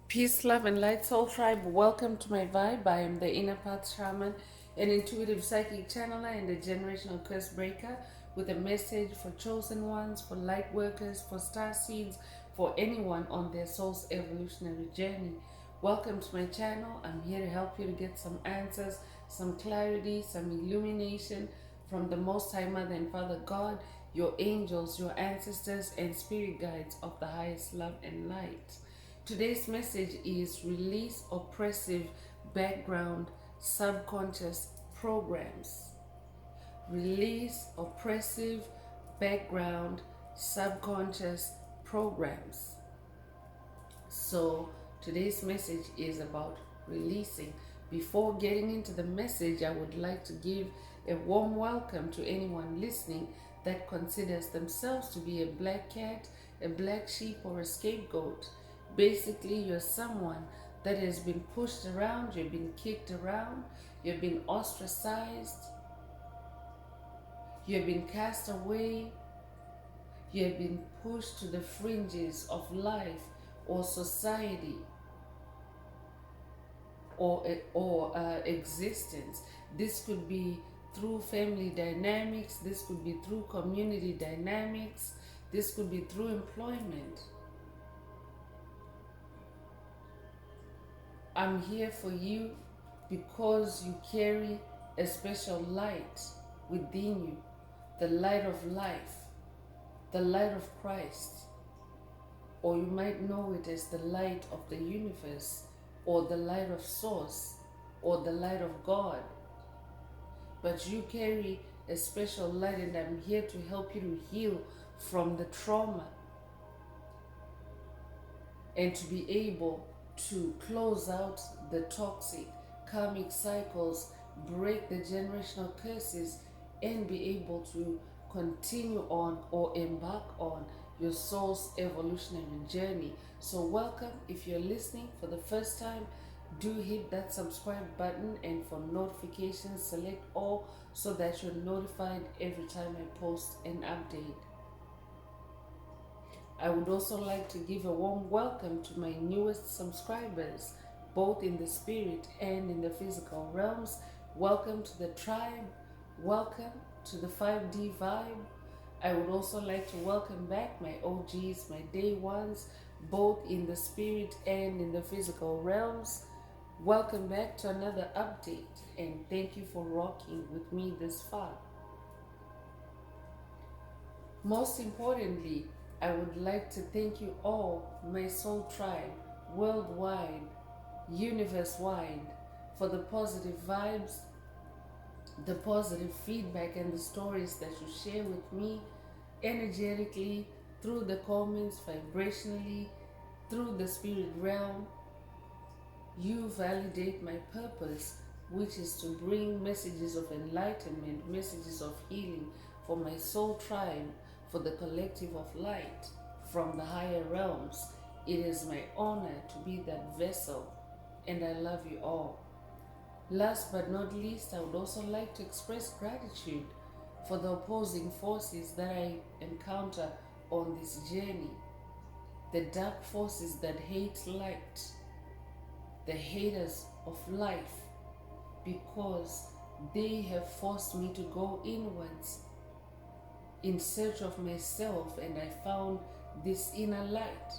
Peace, love, and light, soul tribe. Welcome to my vibe. I am the inner path shaman, an intuitive psychic channeler, and a generational curse breaker with a message for chosen ones, for light workers, for star seeds, for anyone on their soul's evolutionary journey. Welcome to my channel. I'm here to help you to get some answers, some clarity, some illumination from the Most High Mother and Father God, your angels, your ancestors, and spirit guides of the highest love and light. Today's message is release oppressive background subconscious programs. Release oppressive background subconscious programs. So today's message is about releasing. Before getting into the message, I would like to give a warm welcome to anyone listening that considers themselves to be a black cat, a black sheep, or a scapegoat. Basically, you're someone that has been pushed around, you've been kicked around, you've been ostracized, you've been cast away, you have been pushed to the fringes of life or society or existence. This could be through family dynamics, this could be through community dynamics, this could be through employment. I'm here for you because you carry a special light within you, the light of life, the light of Christ, or you might know it as the light of the universe, or the light of source, or the light of God. But you carry a special light, and I'm here to help you to heal from the trauma and to be able to close out the toxic karmic cycles, break the generational curses, and be able to continue on or embark on your soul's evolutionary journey. So welcome. If you're listening for the first time, do hit that subscribe button, and for notifications select all so that you're notified every time I post an update. I would also like to give a warm welcome to my newest subscribers, both in the spirit and in the physical realms. Welcome to the tribe. Welcome to the 5D vibe. I would also like to welcome back my OGs, my day ones, both in the spirit and in the physical realms. Welcome back to another update, and thank you for rocking with me this far. Most importantly, I would like to thank you all, my soul tribe, worldwide, universe-wide, for the positive vibes, the positive feedback, and the stories that you share with me energetically, through the comments, vibrationally, through the spirit realm. You validate my purpose, which is to bring messages of enlightenment, messages of healing for my soul tribe, for the collective of light from the higher realms. It is my honor to be that vessel, and I love you all. Last but not least, I would also like to express gratitude for the opposing forces that I encounter on this journey. The dark forces that hate light, the haters of life, because they have forced me to go inwards in search of myself, and I found this inner light.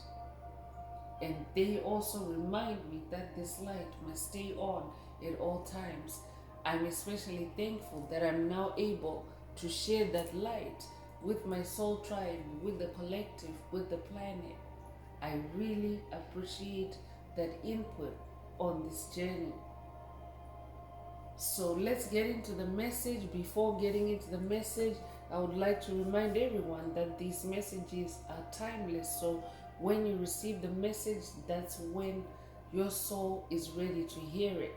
And they also remind me that this light must stay on at all times. I'm especially thankful that I'm now able to share that light with my soul tribe, with the collective, with the planet. I really appreciate that input on this journey. So let's get into the message. Before getting into the message, I would like to remind everyone that these messages are timeless. So when you receive the message, that's when your soul is ready to hear it.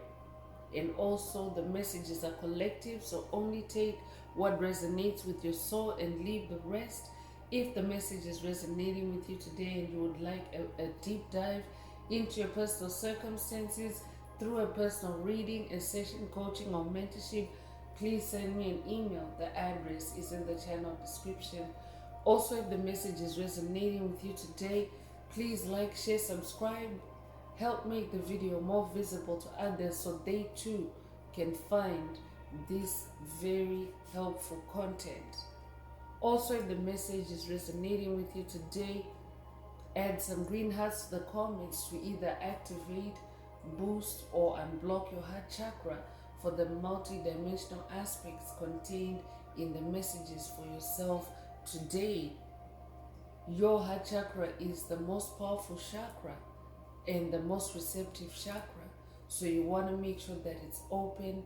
And also the messages are collective, so only take what resonates with your soul and leave the rest. If the message is resonating with you today and you would like a deep dive into your personal circumstances through a personal reading, a session, coaching, or mentorship, please send me an email. The address is in the channel description. Also, if the message is resonating with you today, please like, share, subscribe. help make the video more visible to others so they too can find this very helpful content. Also, if the message is resonating with you today, add some green hearts to the comments to either activate, boost, or unblock your heart chakra for the multi-dimensional aspects contained in the messages for yourself today. Your heart chakra is the most powerful chakra and the most receptive chakra. So you want to make sure that it's open,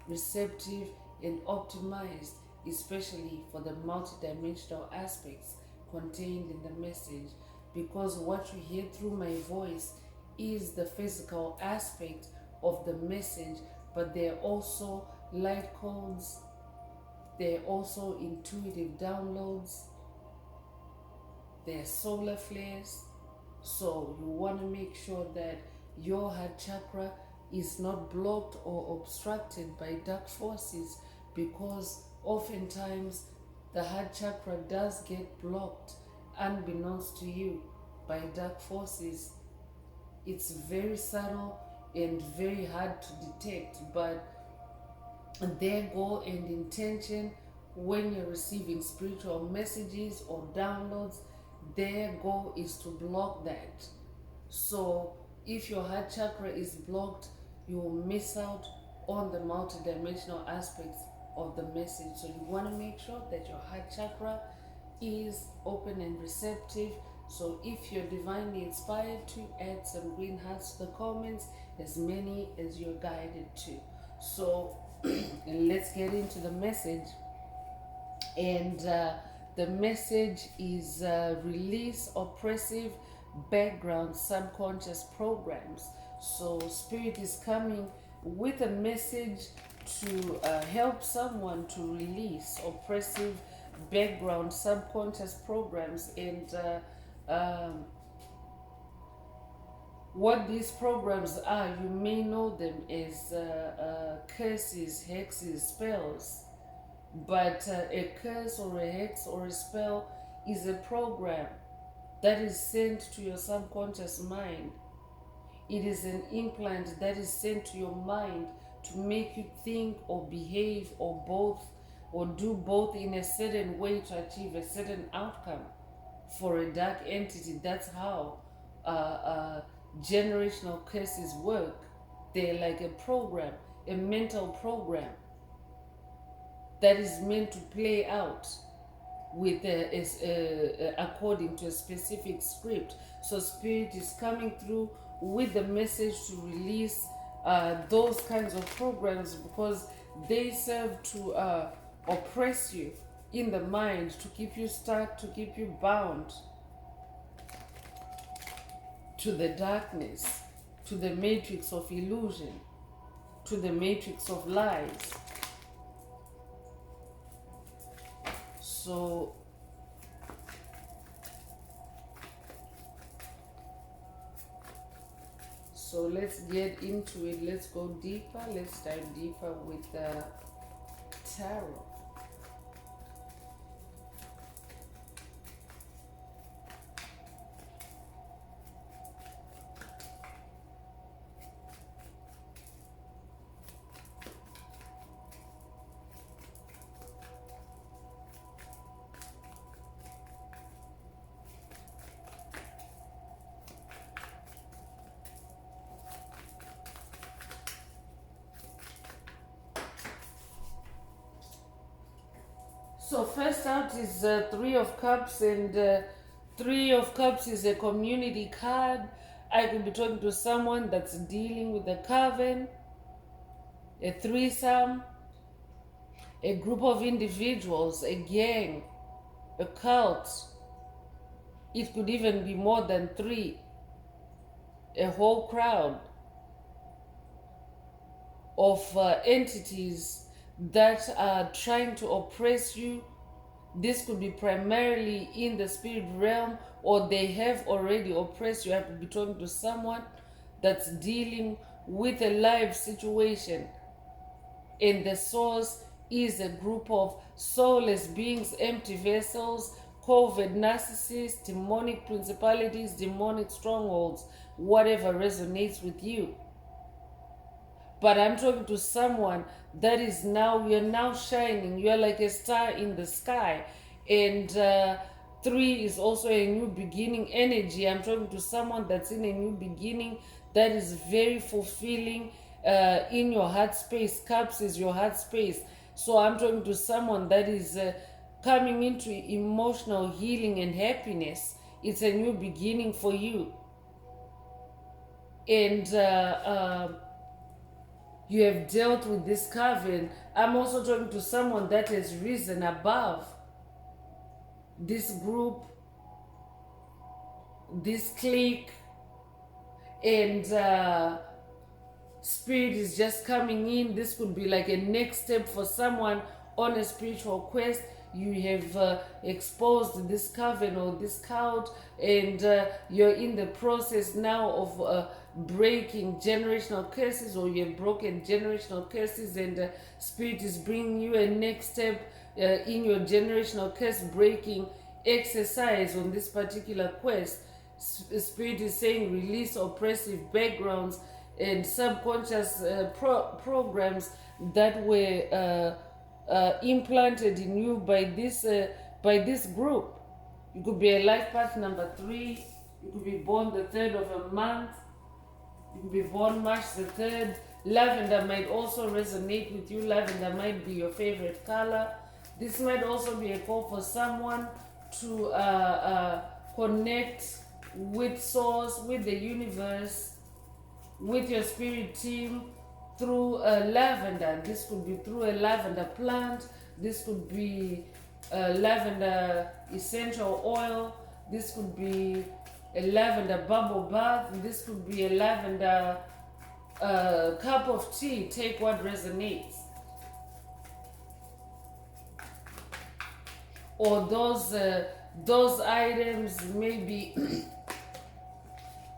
receptive, and optimized, especially for the multidimensional aspects contained in the message. Because what you hear through my voice is the physical aspect of the message, but they're also light codes, they're also intuitive downloads, they're solar flares. So you want to make sure that your heart chakra is not blocked or obstructed by dark forces, because oftentimes the heart chakra does get blocked unbeknownst to you by dark forces. It's very subtle and very hard to detect, but their goal and intention when you're receiving spiritual messages or downloads, their goal is to block that. So if your heart chakra is blocked, you will miss out on the multidimensional aspects of the message. So you want to make sure that your heart chakra is open and receptive. So if you're divinely inspired to, add some green hearts to the comments, as many as you're guided to. So let's get into the message. And the message is release oppressive background subconscious programs. So Spirit is coming with a message to help someone to release oppressive background subconscious programs. And what these programs are, you may know them as curses, hexes, spells. But a curse or a hex or a spell is a program that is sent to your subconscious mind. It is an implant that is sent to your mind to make you think or behave or both, or do both in a certain way to achieve a certain outcome for a dark entity. That's how generational curses work. They're like a program, a mental program that is meant to play out with according to a specific script. So Spirit is coming through with the message to release those kinds of programs, because they serve to oppress you in the mind, to keep you stuck, to keep you bound to the darkness, to the matrix of illusion, to the matrix of lies. So let's get into it. Let's go deeper. Let's dive deeper with the tarot. So first out is Three of Cups, and Three of Cups is a community card. I could be talking to someone that's dealing with a coven, a threesome, a group of individuals, a gang, a cult. It could even be more than three, a whole crowd of entities that are trying to oppress you. This could be primarily in the spirit realm, or they have already oppressed you. I could be talking to someone that's dealing with a life situation, and the source is a group of soulless beings, empty vessels, covert narcissists, demonic principalities, demonic strongholds, whatever resonates with you. But I'm talking to someone that is now, you're now shining. You're like a star in the sky. And 3 is also a new beginning energy. I'm talking to someone that's in a new beginning that is very fulfilling in your heart space. Cups is your heart space. So I'm talking to someone that is coming into emotional healing and happiness. It's a new beginning for you. And you have dealt with this coven. I'm also talking to someone that has risen above this group, this clique, and spirit is just coming in. This could be like a next step for someone on a spiritual quest. You have exposed this coven or this cult, and you're in the process now of breaking generational curses, or you have broken generational curses, and spirit is bringing you a next step in your generational curse breaking exercise on this particular quest. Spirit is saying release oppressive backgrounds and subconscious programs that were implanted in you by this group. You could be a life path number 3. You could be born the 3rd of a month. You could be born March the 3rd. Lavender might also resonate with you. Lavender might be your favorite color. This might also be a call for someone to connect with source, with the universe, with your spirit team through lavender. This could be through a lavender plant. This could be lavender essential oil. This could be a lavender bubble bath. This could be a lavender cup of tea. Take what resonates. Or those items, maybe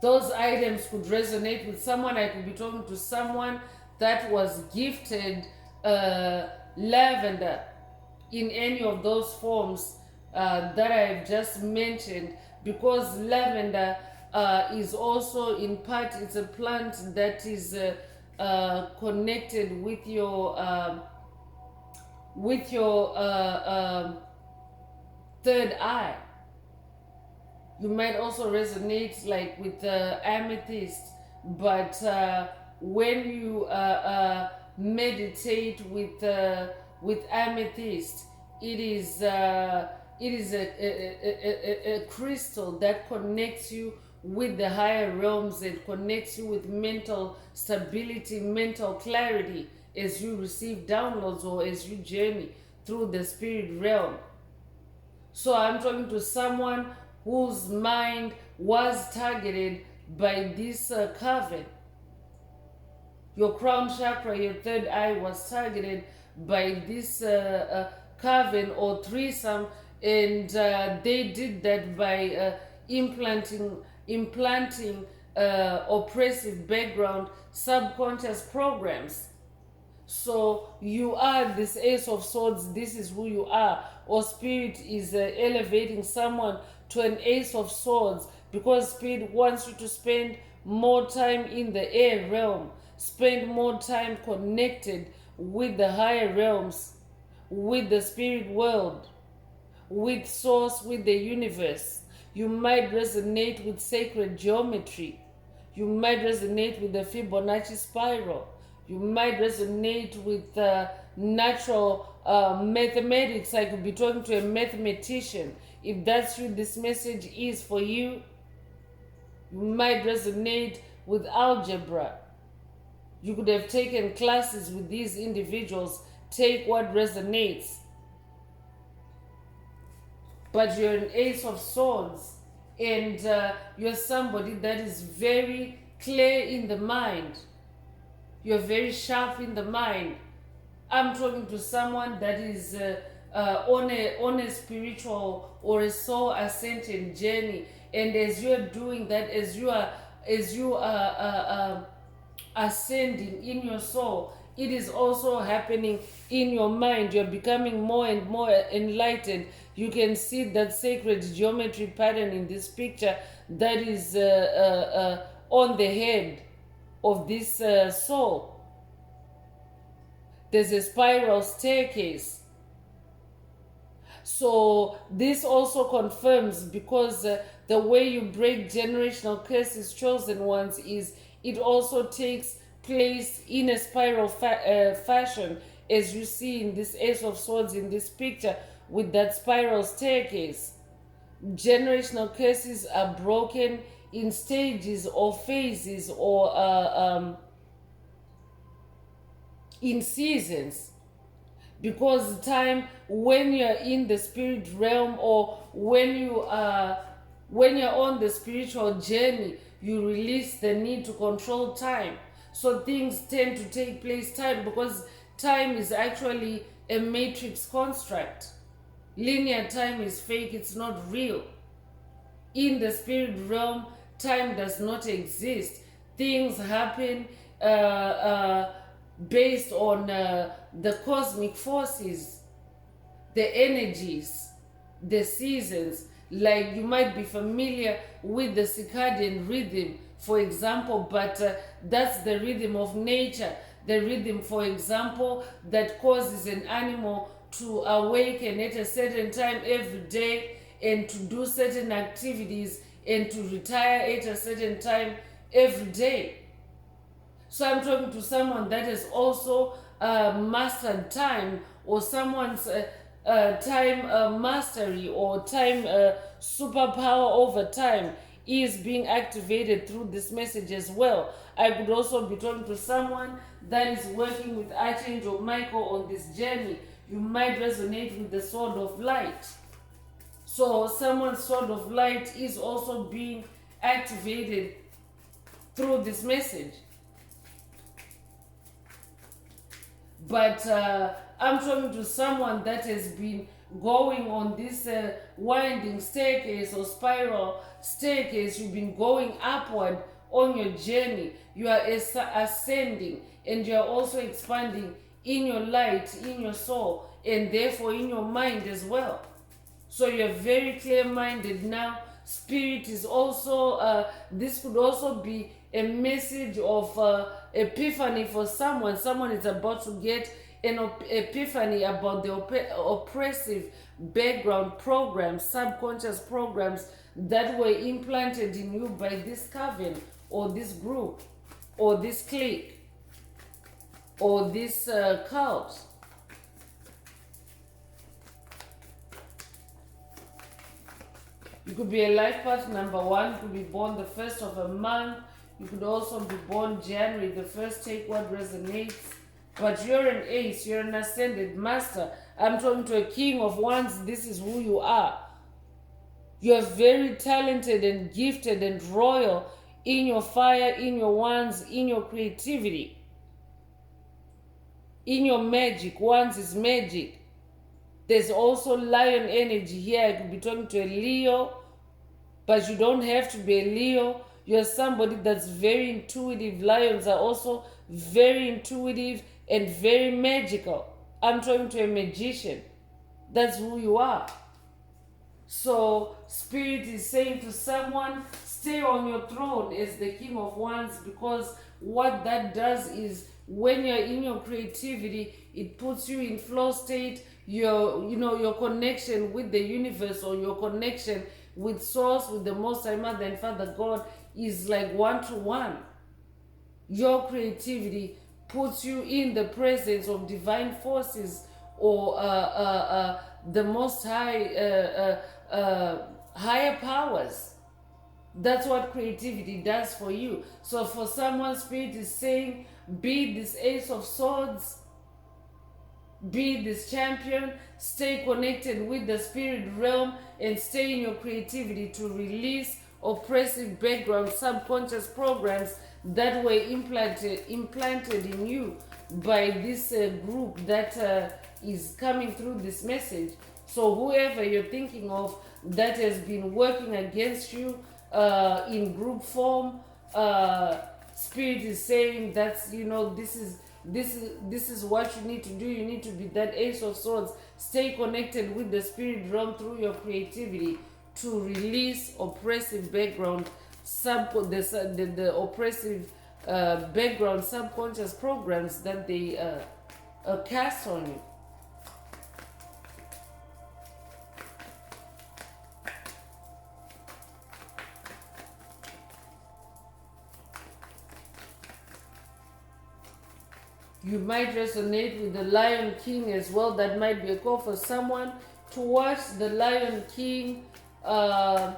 those items could resonate with someone. I could be talking to someone that was gifted lavender in any of those forms that I've just mentioned, because lavender is also in part, it's a plant that is connected with your third eye. You might also resonate like with amethyst, but when you meditate with amethyst, it is a crystal that connects you with the higher realms and connects you with mental stability, mental clarity as you receive downloads or as you journey through the spirit realm. So I'm talking to someone whose mind was targeted by this coven. Your crown chakra, your third eye was targeted by this coven or threesome, and they did that by implanting oppressive background subconscious programs. So you are this Ace of Swords. This is who you are. Or Spirit is elevating someone to an Ace of Swords, because Spirit wants you to spend more time in the air realm, spend more time connected with the higher realms, with the spirit world, with source, with the universe. You might resonate with sacred geometry. You might resonate with the Fibonacci spiral. You might resonate with natural mathematics. I could be talking to a mathematician. If that's you, this message is for you. You might resonate with algebra. You could have taken classes with these individuals. Take what resonates. But you're an Ace of Swords, and you're somebody that is very clear in the mind. You're very sharp in the mind. I'm talking to someone that is on a spiritual or a soul ascension journey, and as you're doing that, as you are ascending in your soul, it is also happening in your mind. You're becoming more and more enlightened. You can see that sacred geometry pattern in this picture that is on the head of this soul. There's a spiral staircase. So this also confirms, because the way you break generational curses, chosen ones, is it also takes place in a spiral fashion, as you see in this Ace of Swords in this picture with that spiral staircase. Generational curses are broken in stages or phases or in seasons, because time when you're in the spirit realm, or when you're on the spiritual journey, you release the need to control time. So things tend to take place time, because time is actually a matrix construct. Linear time is fake, it's not real. In the spirit realm, time does not exist. Things happen based on the cosmic forces, the energies, the seasons. Like, you might be familiar with the circadian rhythm, for example, but that's the rhythm of nature. The rhythm, for example, that causes an animal to awaken at a certain time every day and to do certain activities and to retire at a certain time every day. So I'm talking to someone that has also mastered time, or someone's time mastery or time superpower over time is being activated through this message as well. I could also be talking to someone that is working with Archangel Michael on this journey. You might resonate with the sword of light. So someone's sword of light is also being activated through this message. But I'm talking to someone that has been going on this winding staircase or spiral staircase. You've been going upward on your journey. You are ascending, and you are also expanding in your light, in your soul, and therefore in your mind as well. So you're very clear-minded now. Spirit is also, this could also be a message of epiphany for someone. Someone is about to get an epiphany about the oppressive background programs, subconscious programs that were implanted in you by this coven, or this group, or this clique, or this cult. You could be a life path number 1, you could be born the first of a month. You could also be born January the 1st, take what resonates. But you're an ace, you're an ascended master. I'm talking to a king of wands. This is who you are. You're very talented and gifted and royal in your fire, in your wands, in your creativity, in your magic. Wands is magic. There's also lion energy here. I could be talking to a Leo, but you don't have to be a Leo. You're somebody that's very intuitive. Lions are also very intuitive and very magical. I'm talking to a magician. That's who you are. So Spirit is saying to someone, stay on your throne as the King of Wands, because what that does is, when you're in your creativity, it puts you in flow state. Your connection with the universe, or your connection with Source, with the Most High Mother and Father God, is like 1-to-1. Your creativity puts you in the presence of divine forces, or the Most High, higher powers. That's what creativity does for you. So for someone, Spirit is saying, be this Ace of Swords, be this champion, stay connected with the spirit realm, and stay in your creativity to release oppressive background subconscious programs that were implanted in you by this group that is coming through this message. So whoever you're thinking of that has been working against you in group form, Spirit is saying that's, This is what you need to do. You need to be that Ace of Swords. Stay connected with the spirit realm through your creativity to release oppressive background, the oppressive background subconscious programs that they cast on you. You might resonate with the Lion King as well. That might be a call for someone to watch the Lion King, to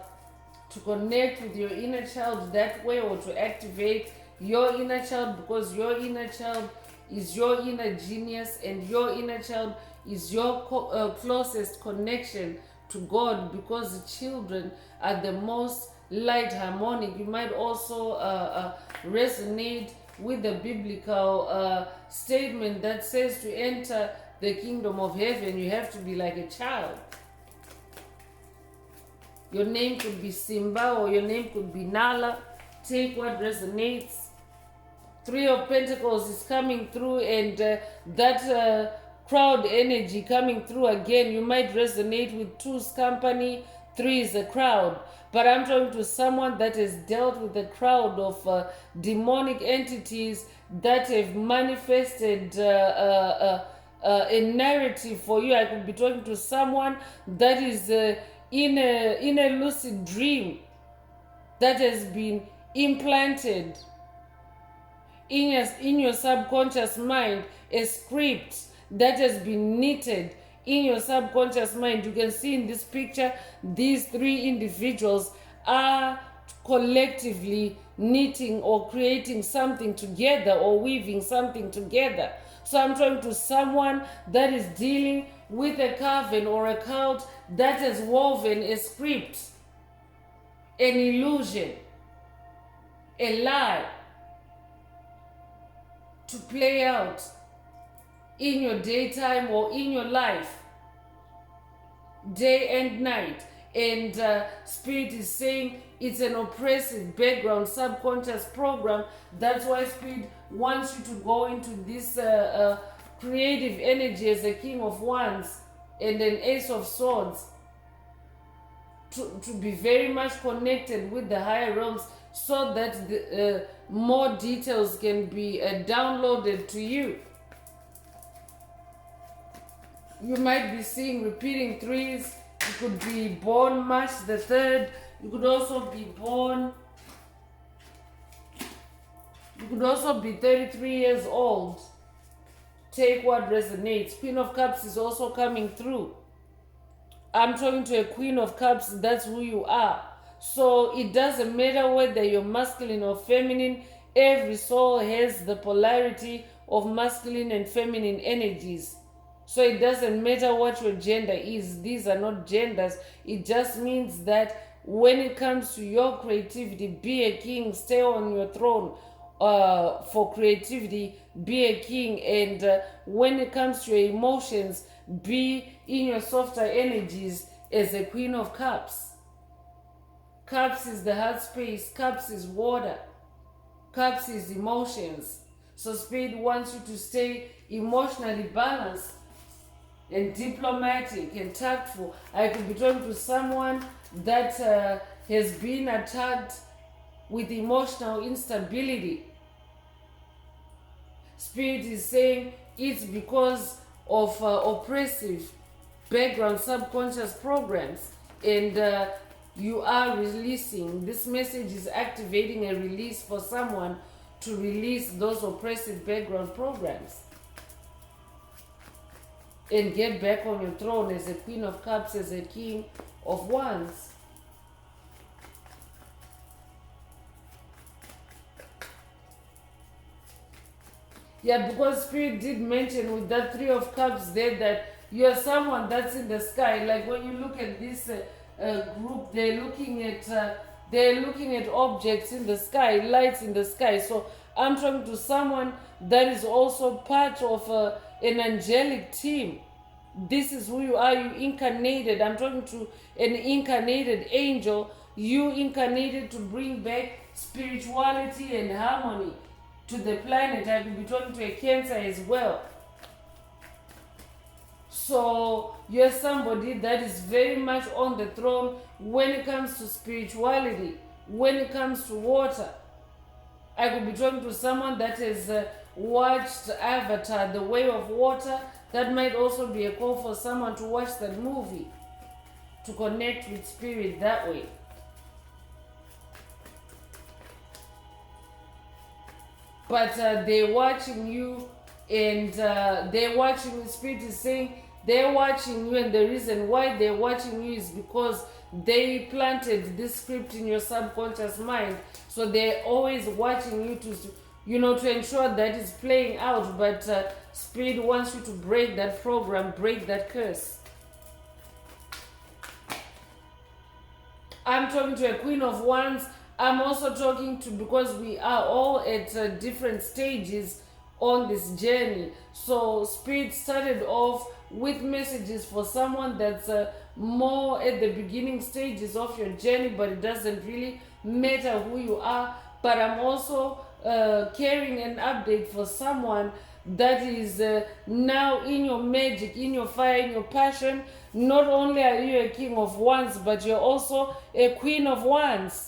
connect with your inner child that way, or to activate your inner child, because your inner child is your inner genius, and your inner child is your closest connection to God, because the children are the most light harmonic. You might also resonate with the biblical statement that says to enter the kingdom of heaven, you have to be like a child. Your name could be Simba, or your name could be Nala. Take what resonates. Three of Pentacles is coming through, and that crowd energy coming through again. You might resonate with two's company. Three is a crowd. But I'm talking to someone that has dealt with a crowd of demonic entities that have manifested a narrative for you. I could be talking to someone that is in a lucid dream that has been implanted in your subconscious mind, a script that has been knitted in your subconscious mind. You can see in this picture, these three individuals are collectively knitting or creating something together, or weaving something together. So I'm talking to someone that is dealing with a coven or a cult that has woven a script, an illusion, a lie to play out in your daytime or in your life, day and night. And Spirit is saying it's an oppressive background subconscious program. That's why Spirit wants you to go into this creative energy as a King of Wands and an Ace of Swords, to be very much connected with the higher realms, so that the, more details can be downloaded to you. You might be seeing repeating threes. You could be born March the 3rd. You could also be born, you could also be 33 years old. Take what resonates. Queen of Cups is also coming through. I'm talking to a Queen of Cups. That's who you are. So it doesn't matter whether you're masculine or feminine. Every soul has the polarity of masculine and feminine energies. So it doesn't matter what your gender is. These are not genders. It just means that when it comes to your creativity, be a king, stay on your throne for creativity, be a king. And when it comes to your emotions, be in your softer energies as a Queen of Cups. Cups is the heart space. Cups is water. Cups is emotions. So Spirit wants you to stay emotionally balanced and diplomatic and tactful. I could be talking to someone that has been attacked with emotional instability. Spirit is saying it's because of oppressive background subconscious programs, and you are releasing. This message is activating a release for someone to release those oppressive background programs and get back on your throne as a Queen of Cups, as a King of Wands. Yeah, because Spirit did mention with that Three of Cups there that you're someone that's in the sky. Like when you look at this group, they're looking at objects in the sky, lights in the sky. So I'm talking to someone that is also part of an angelic team. This is who you are. You incarnated. I'm talking to an incarnated angel. You incarnated to bring back spirituality and harmony to the planet. I could be talking to a Cancer as well. So you're somebody that is very much on the throne when it comes to spirituality, when it comes to water. I could be talking to someone that has watched Avatar, The Way of Water. That might also be a call for someone to watch that movie, to connect with spirit that way. But they're watching you, and they're watching, the spirit is saying they're watching you, and the reason why they're watching you is because they planted this script in your subconscious mind. So they're always watching you to ensure that it's playing out. But spirit wants you to break that program, break that curse. I'm talking to a Queen of Wands. I'm also talking to, because we are all at different stages on this journey. So spirit started off with messages for someone that's more at the beginning stages of your journey, but it doesn't really matter who you are. But I'm also carrying an update for someone that is now in your magic, in your fire, in your passion. Not only are you a King of Wands, but you're also a Queen of Wands.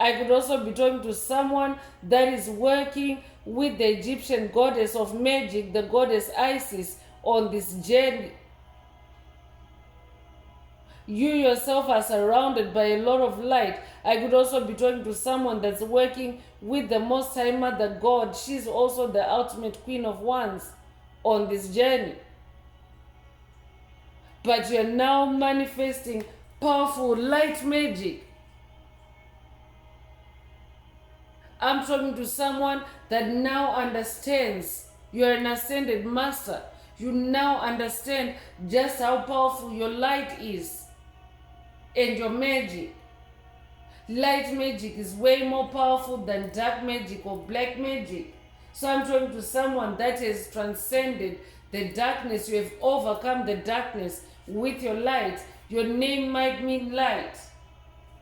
I could also be talking to someone that is working with the Egyptian goddess of magic, the goddess Isis, on this journey. You yourself are surrounded by a lot of light. I could also be talking to someone that's working with the Most High Mother God. She's also the ultimate Queen of Wands on this journey. But you're now manifesting powerful light magic. I'm talking to someone that now understands. You're an ascended master. You now understand just how powerful your light is and your magic. Light magic is way more powerful than dark magic or black magic. So I'm talking to someone that has transcended the darkness. You have overcome the darkness with your light. Your name might mean light.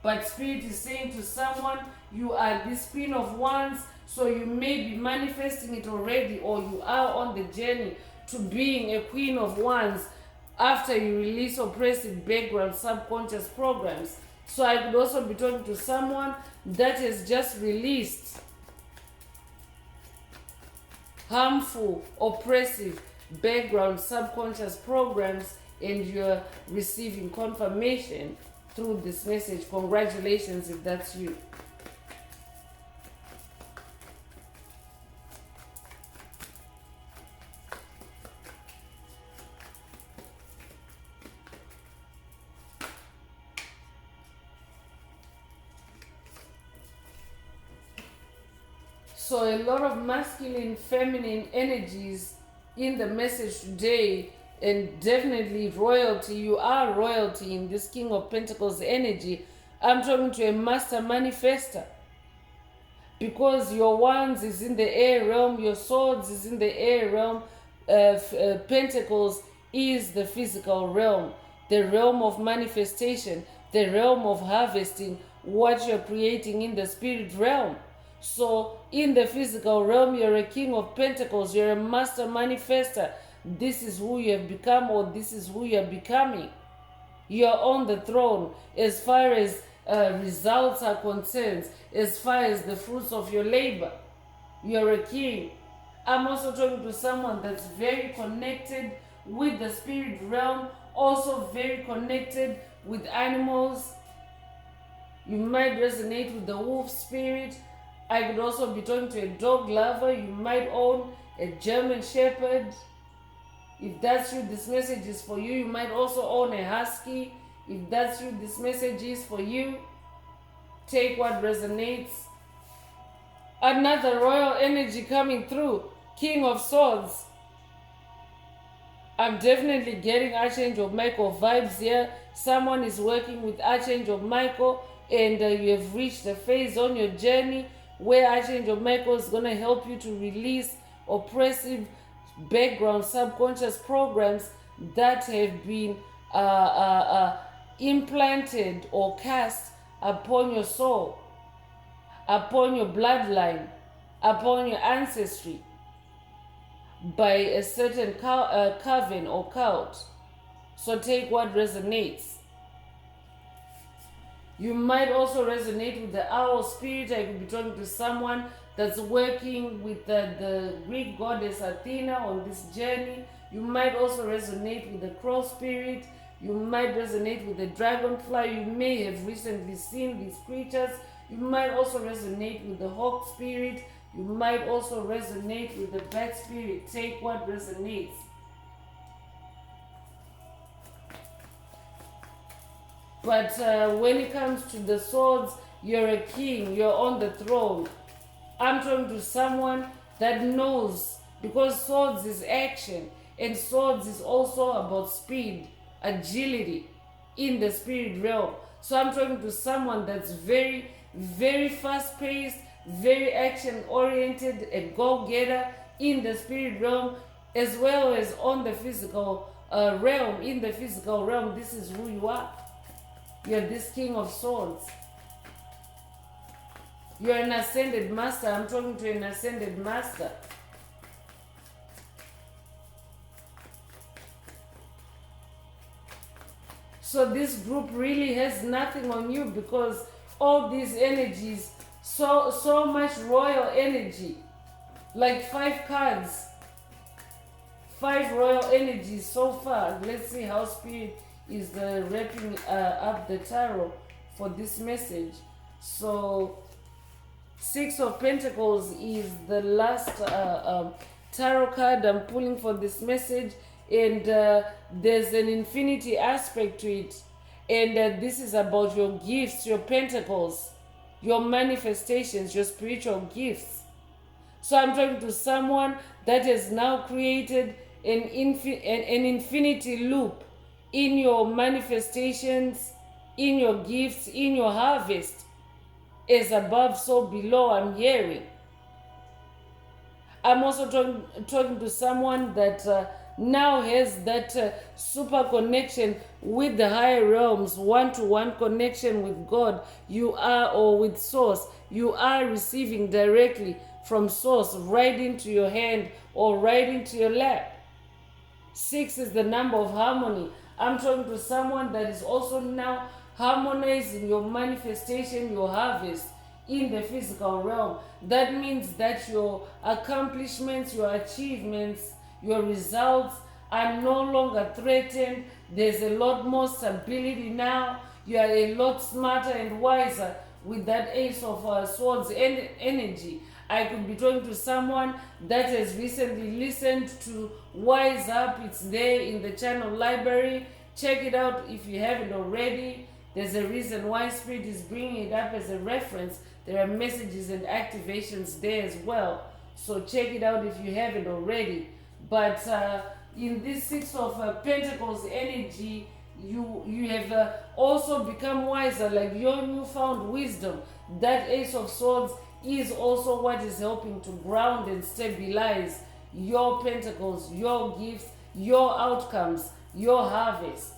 But spirit is saying to someone, you are this Queen of Wands, so you may be manifesting it already, or you are on the journey to being a Queen of Wands after you release oppressive background subconscious programs. So I could also be talking to someone that has just released harmful, oppressive background subconscious programs, and you're receiving confirmation through this message. Congratulations if that's you. So a lot of masculine, feminine energies in the message today, and definitely royalty. You are royalty in this King of Pentacles energy. I'm talking to a master manifester, because your wands is in the air realm, your swords is in the air realm, pentacles is the physical realm, the realm of manifestation, the realm of harvesting what you're creating in the spirit realm. So in the physical realm, you're a King of Pentacles, you're a master manifester. This is who you have become, or this is who you are becoming. You're on the throne as far as results are concerned, as far as the fruits of your labor. You're a king. I'm also talking to someone that's very connected with the spirit realm, also very connected with animals. You might resonate with the wolf spirit. I could also be talking to a dog lover. You might own a German Shepherd. If that's you, this message is for you. You might also own a husky. If that's you, this message is for you. Take what resonates. Another royal energy coming through. King of Swords. I'm definitely getting Archangel Michael vibes here. Someone is working with Archangel Michael, and you have reached a phase on your journey where Archangel Michael is going to help you to release oppressive background subconscious programs that have been implanted or cast upon your soul. upon your bloodline, upon your ancestry, by a certain coven or cult. So take what resonates. You might also resonate with the owl spirit. I could be talking to someone that's working with the Greek goddess Athena on this journey. You might also resonate with the crow spirit. You might resonate with the dragonfly. You may have recently seen these creatures. You might also resonate with the hawk spirit. You might also resonate with the bat spirit. Take what resonates. But when it comes to the swords, you're a king, you're on the throne. I'm talking to someone that knows, because swords is action, and swords is also about speed, agility in the spirit realm. So I'm talking to someone that's very, very fast-paced, very action-oriented, a go-getter in the spirit realm, as well as on the physical realm. In the physical realm, this is who you are. You're this king of swords. You're an ascended master. I'm talking to an ascended master. So this group really has nothing on you, because all these energies, so much royal energy, like 5 cards, 5 royal energies so far. Let's see how spirit is wrapping up the tarot for this message. So 6 of Pentacles is the last tarot card I'm pulling for this message, and there's an infinity aspect to it, and this is about your gifts, your pentacles, your manifestations, your spiritual gifts. So I'm talking to someone that has now created an infinity loop in your manifestations, in your gifts, in your harvest. As above, so below, I'm hearing. I'm also talking to someone that now has that super connection with the higher realms, one-to-one connection with God. You are, or with Source, you are receiving directly from Source right into your hand or right into your lap. 6 is the number of harmony. I'm talking to someone that is also now harmonizing your manifestation, your harvest in the physical realm. That means that your accomplishments, your achievements, your results are no longer threatened. There's a lot more stability now. You are a lot smarter and wiser with that Ace of Swords energy. I could be talking to someone that has recently listened to Wise Up. It's there in the channel library. Check it out if you haven't already. There's a reason why Spirit is bringing it up as a reference. There are messages and activations there as well. So check it out if you haven't already. But in this 6 of Pentacles energy, you have also become wiser, like your newfound wisdom. That Ace of Swords is also what is helping to ground and stabilize your pentacles, your gifts, your outcomes, your harvest.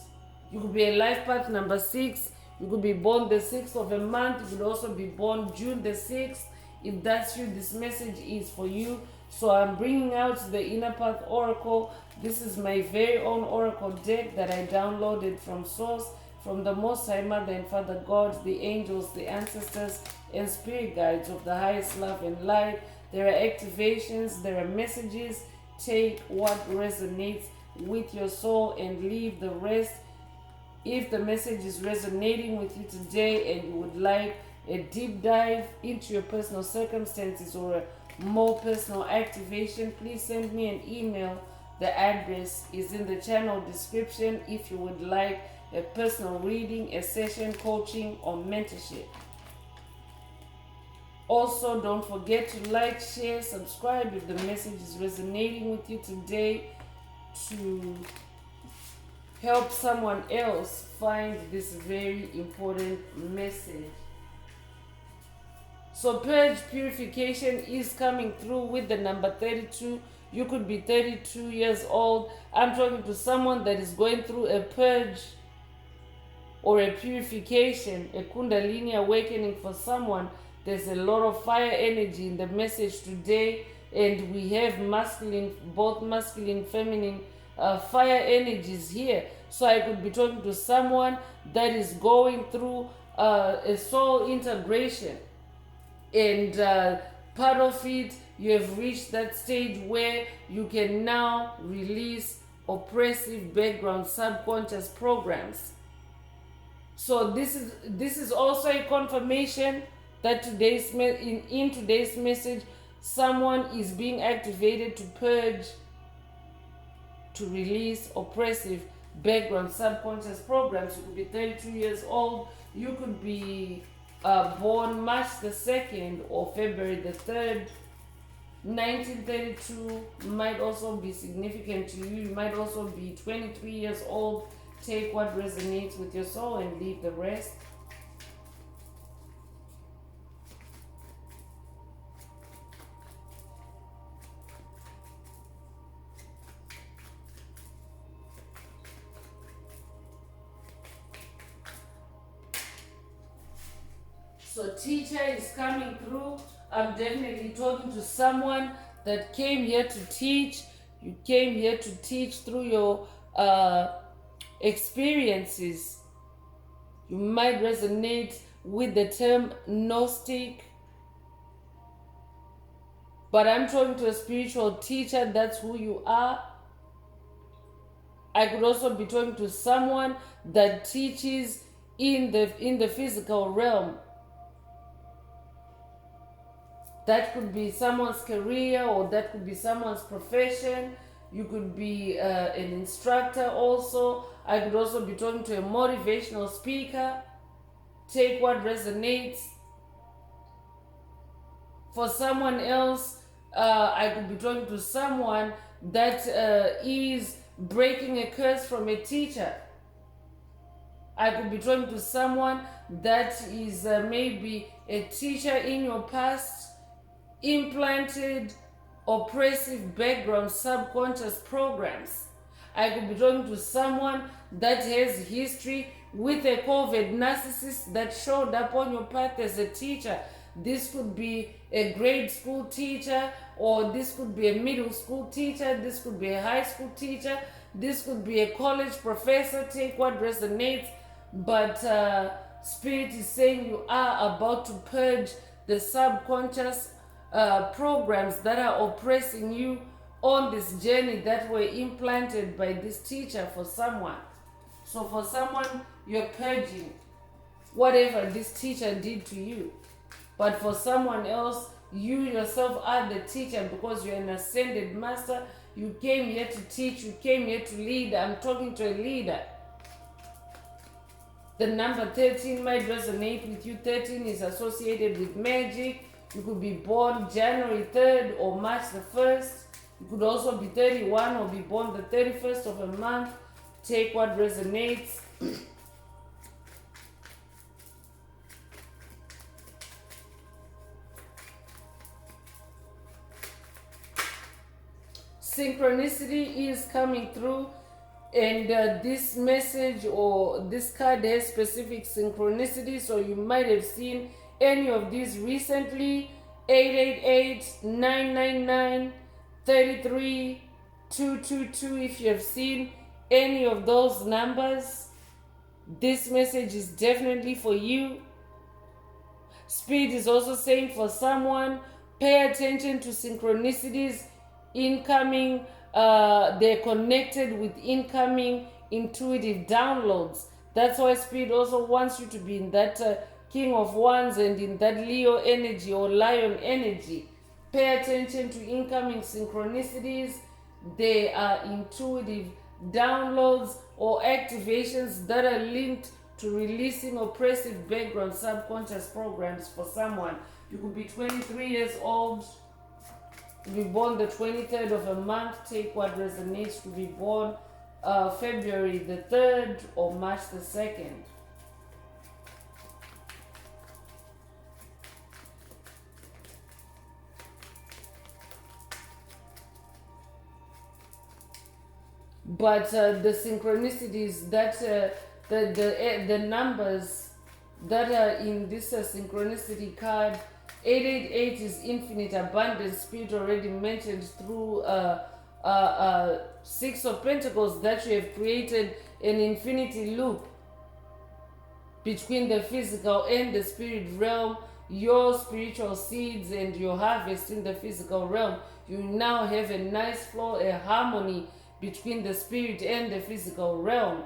You could be a life path number 6. You could be born the 6th of a month. You could also be born June the 6th. If that's you, this message is for you. So I'm bringing out the Inner Path Oracle. This is my very own Oracle deck that I downloaded from Source, from the Most High Mother and Father God, the angels, the ancestors, and spirit guides of the highest love and light. There are activations, there are messages. Take what resonates with your soul and leave the rest. If the message is resonating with you today and you would like a deep dive into your personal circumstances or a more personal activation, please send me an email. The address is in the channel description if you would like a personal reading, a session, coaching, or mentorship. Also, don't forget to like, share, subscribe if the message is resonating with you today, to help someone else find this very important message. So purge purification is coming through with the number 32. You could be 32 years old. I'm talking to someone that is going through a purge or a purification, a Kundalini awakening for someone There's a lot of fire energy in the message today, and we have masculine, both masculine, feminine fire energies here. So I could be talking to someone that is going through a soul integration, and part of it, you have reached that stage where you can now release oppressive background subconscious programs. So this is also a confirmation that in today's message, someone is being activated to purge, to release oppressive background subconscious programs. You could be 32 years old. You could be born March the 2nd or February the 3rd. 1932 might also be significant to you. You might also be 23 years old. Take what resonates with your soul and leave the rest. So teacher is coming through. I'm definitely talking to someone that came here to teach. You came here to teach through your experiences. You might resonate with the term Gnostic, but I'm talking to a spiritual teacher. That's who you are. I could also be talking to someone that teaches in the physical realm. That could be someone's career, or that could be someone's profession. You could be an instructor also. I could also be talking to a motivational speaker. Take what resonates. For someone else, I could be talking to someone that is breaking a curse from a teacher. I could be talking to someone that is maybe a teacher in your past, implanted oppressive background subconscious programs. I could be talking to someone that has history with a covert narcissist that showed up on your path as a teacher. This could be a grade school teacher, or this could be a middle school teacher, this could be a high school teacher, this could be a college professor. Take what resonates. But Spirit is saying you are about to purge the subconscious programs that are oppressing you on this journey that were implanted by this teacher for someone. So for someone, you're purging whatever this teacher did to you. But for someone else, you yourself are the teacher because you're an ascended master. You came here to teach, you came here to lead. I'm talking to a leader. The number 13 might resonate with you. 13 is associated with magic. You could be born January 3rd or March the 1st. You could also be 31 or be born the 31st of a month. Take what resonates. Synchronicity is coming through, and this message or this card has specific synchronicity, so you might have seen any of these recently. 888, 999, 33, 222. If you have seen any of those numbers, this message is definitely for you. Spirit is also saying for someone, pay attention to synchronicities, incoming, they're connected with incoming intuitive downloads. That's why Spirit also wants you to be in that King of Wands and in that Leo energy or Lion energy. Pay attention to incoming synchronicities. They are intuitive downloads or activations that are linked to releasing oppressive background subconscious programs for someone. You could be 23 years old, to be born the 23rd of a month. Take what resonates. To be born February the 3rd or March the 2nd. But the synchronicities that the numbers that are in this synchronicity card 888 is infinite abundance, spirit already mentioned through Six of Pentacles, that you have created an infinity loop between the physical and the spirit realm, your spiritual seeds and your harvest in the physical realm. You now have a nice flow, a harmony between the spirit and the physical realm.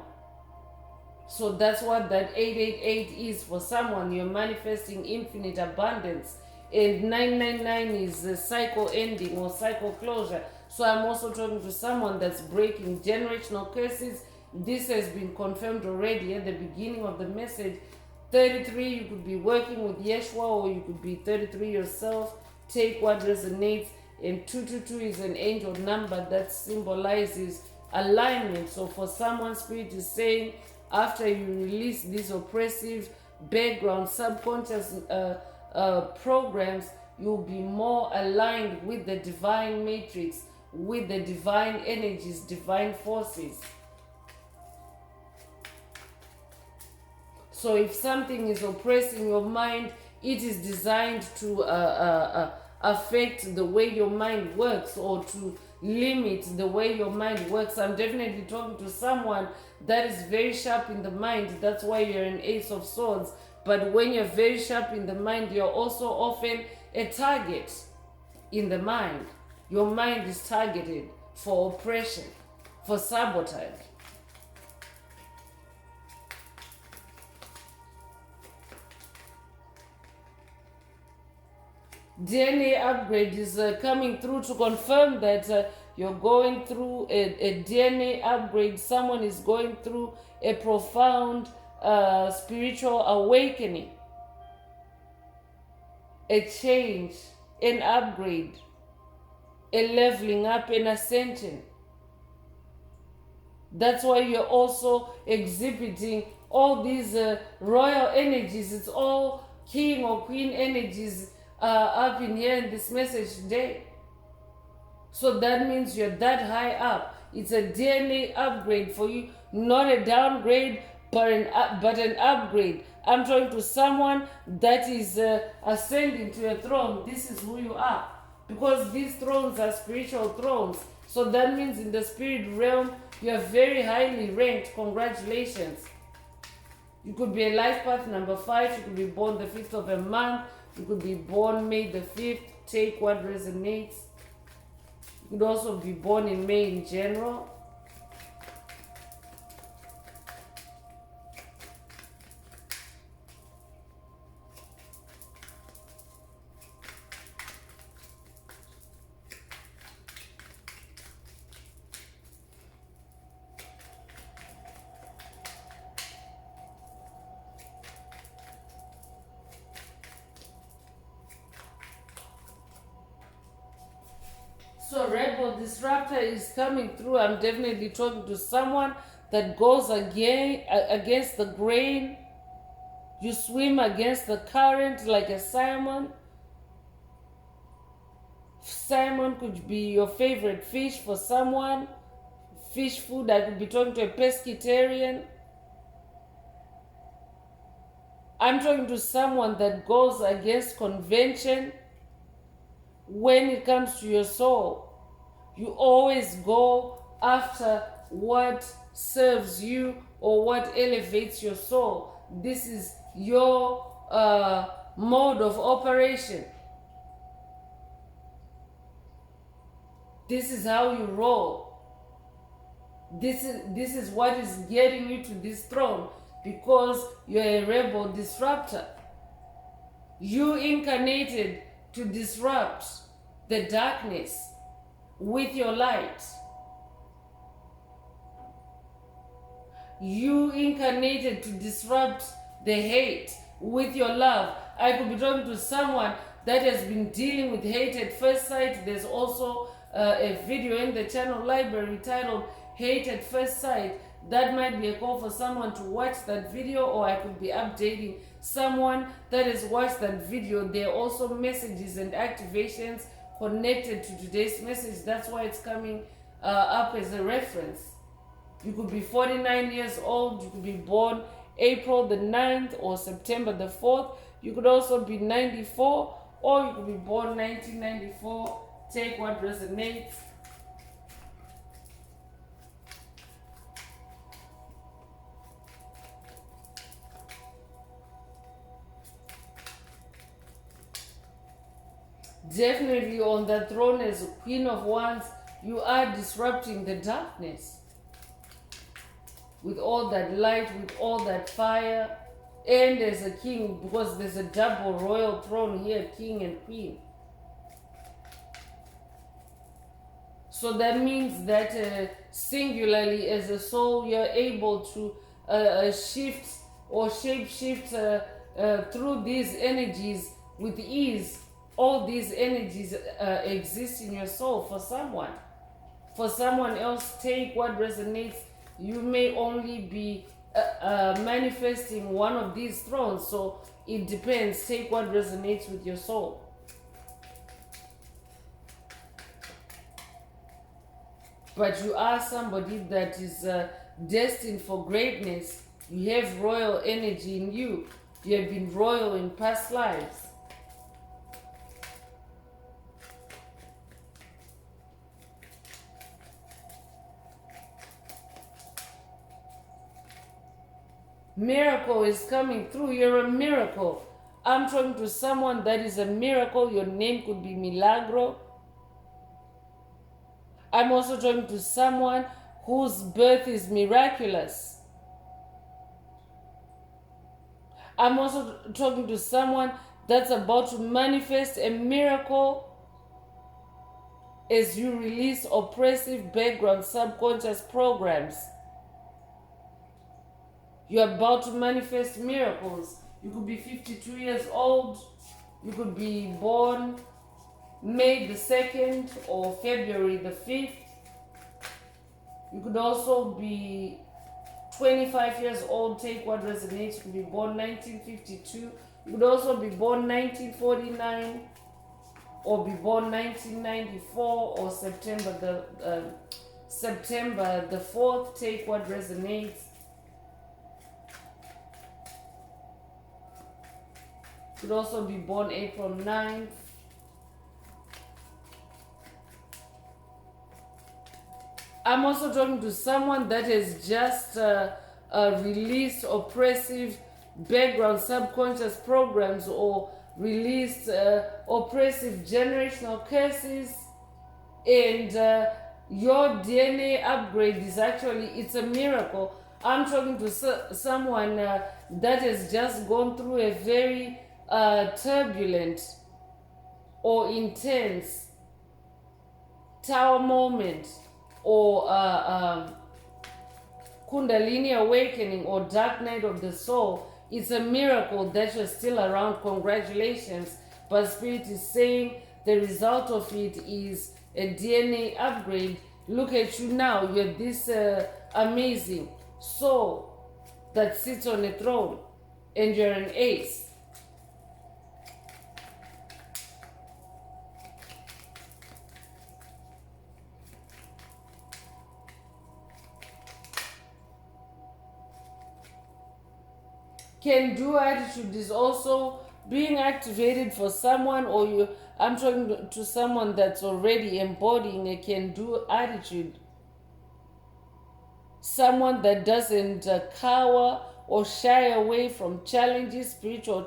So that's what that 888 is for someone. You're manifesting infinite abundance. And 999 is a cycle ending or cycle closure. So I'm also talking to someone that's breaking generational curses. This has been confirmed already at the beginning of the message. 33, you could be working with Yeshua, or you could be 33 yourself. Take what resonates. And 222 is an angel number that symbolizes alignment. So for someone, spirit is saying, after you release these oppressive background subconscious programs, you'll be more aligned with the divine matrix, with the divine energies, divine forces. So if something is oppressing your mind, it is designed to affect the way your mind works, or to limit the way your mind works. I'm definitely talking to someone that is very sharp in the mind. That's why you're an Ace of Swords. But when you're very sharp in the mind, you're also often a target in the mind. Your mind is targeted for oppression, for sabotage. DNA upgrade is coming through to confirm that you're going through a DNA upgrade. Someone is going through a profound spiritual awakening, a change, an upgrade, a leveling up, an ascension. That's why you're also exhibiting all these royal energies. It's all king or queen energies up in here in this message today. So that means you're that high up. It's a DNA upgrade for you, not a downgrade, but an upgrade. I'm talking to someone that is ascending to a throne. This is who you are, because these thrones are spiritual thrones. So that means in the spirit realm, you are very highly ranked. Congratulations. You could be a life path number 5. You could be born the 5th of a month. You could be born May the 5th. Take what resonates. You could also be born in May in general. So rebel disruptor is coming through. I'm definitely talking to someone that goes against the grain. You swim against the current like a salmon. Salmon could be your favorite fish for someone. Fish food. I could be talking to a pescatarian. I'm talking to someone that goes against convention. When it comes to your soul, you always go after what serves you or what elevates your soul. This is your mode of operation. This is how you roll. This is what is getting you to this throne, because you're a rebel disruptor. You incarnated to disrupt the darkness with your light. You incarnated to disrupt the hate with your love. I could be talking to someone that has been dealing with hate at first sight. There's also a video in the channel library titled Hate at First Sight. That might be a call for someone to watch that video, or I could be updating someone that has watched that video. There are also messages and activations connected to today's message. That's why it's coming up as a reference. You could be 49 years old. You could be born April the 9th or September the 4th. You could also be 94 or you could be born 1994. Take what resonates. Definitely on the throne as Queen of Wands, you are disrupting the darkness with all that light, with all that fire, and as a king, because there's a double royal throne here, king and queen. So that means that singularly as a soul, you're able to shift or shape shift through these energies with ease. All these energies exist in your soul for someone. For someone else, take what resonates. You may only be manifesting one of these thrones, so it depends. Take what resonates with your soul. But you are somebody that is destined for greatness. You have royal energy in you. You have been royal in past lives. Miracle is coming through. You're a miracle. I'm talking to someone that is a miracle. Your name could be Milagro. I'm also talking to someone whose birth is miraculous. I'm also talking to someone that's about to manifest a miracle as you release oppressive background subconscious programs. You're about to manifest miracles. You could be 52 years old. You could be born May the 2nd or February the 5th. You could also be 25 years old. Take what resonates. You could be born 1952. You could also be born 1949 or be born 1994 or September the 4th. Take what resonates. Could also be born April 9th. I'm also talking to someone that has just released oppressive background subconscious programs or released oppressive generational curses, and your DNA upgrade is actually, it's a miracle. I'm talking to someone that has just gone through a very turbulent or intense tower moment or Kundalini awakening or dark night of the soul. It's a miracle that you're still around. Congratulations. But Spirit is saying the result of it is a DNA upgrade. Look at you now. You're this amazing soul that sits on a throne, and you're an ace. Can-do attitude is also being activated for someone, or I'm talking to someone that's already embodying a can-do attitude. Someone that doesn't cower or shy away from challenges, spiritual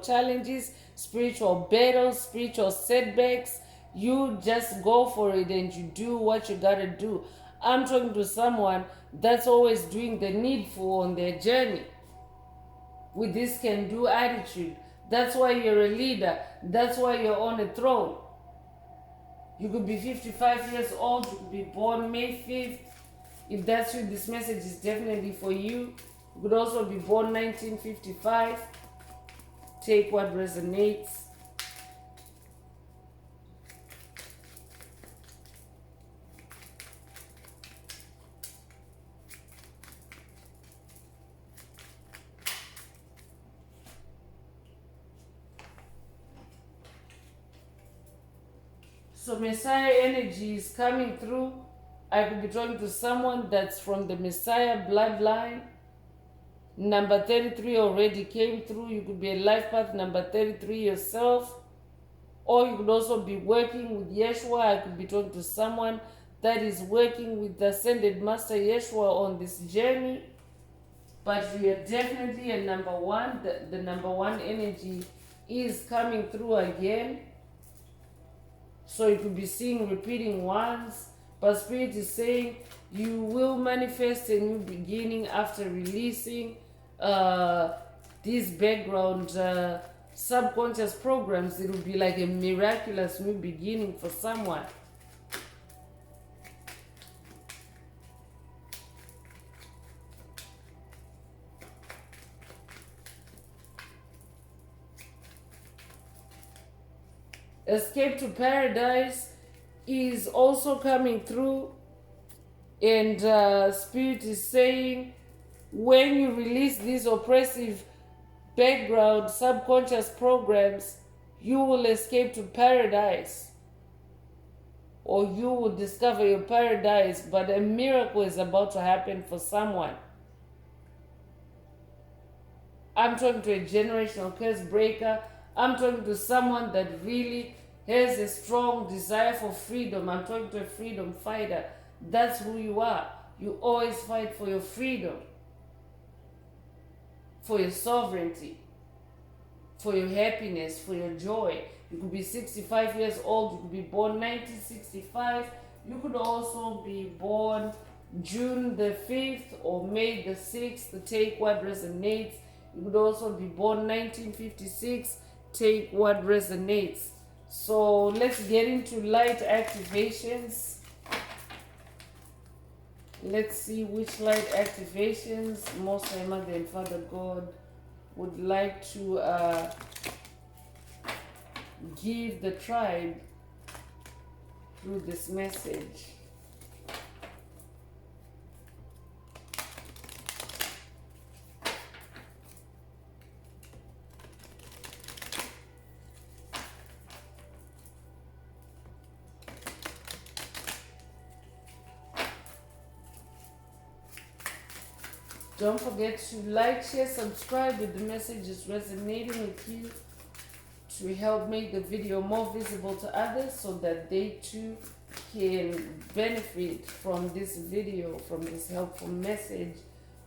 battles, spiritual setbacks. You just go for it and you do what you gotta do. I'm talking to someone that's always doing the needful on their journey with this can-do attitude. That's why you're a leader. That's why you're on a throne. You could be 55 years old. You could be born May 5th. If that's you, this message is definitely for you. You could also be born 1955. Take what resonates. So Messiah energy is coming through. I could be talking to someone that's from the Messiah bloodline. Number 33 already came through. You could be a life path number 33 yourself. Or you could also be working with Yeshua. I could be talking to someone that is working with the Ascended Master Yeshua on this journey. But we are definitely a number one. The number one energy is coming through again. So you could be seeing repeating ones. But Spirit is saying you will manifest a new beginning after releasing these background subconscious programs. It will be like a miraculous new beginning for someone. Escape to paradise is also coming through, and Spirit is saying when you release these oppressive background subconscious programs, you will escape to paradise, or you will discover your paradise. But a miracle is about to happen for someone. I'm talking to a generational curse breaker. I'm talking to someone that really has a strong desire for freedom. I'm talking to a freedom fighter. That's who you are. You always fight for your freedom, for your sovereignty, for your happiness, for your joy. You could be 65 years old. You could be born 1965. You could also be born June the 5th or May the 6th. Take what resonates. You could also be born 1956. Take what resonates. So let's get into light activations. Let's see which light activations Most High Mother and Father God would like to give the tribe through this message. Don't forget to like, share, subscribe if the message is resonating with you, to help make the video more visible to others so that they too can benefit from this video, from this helpful message.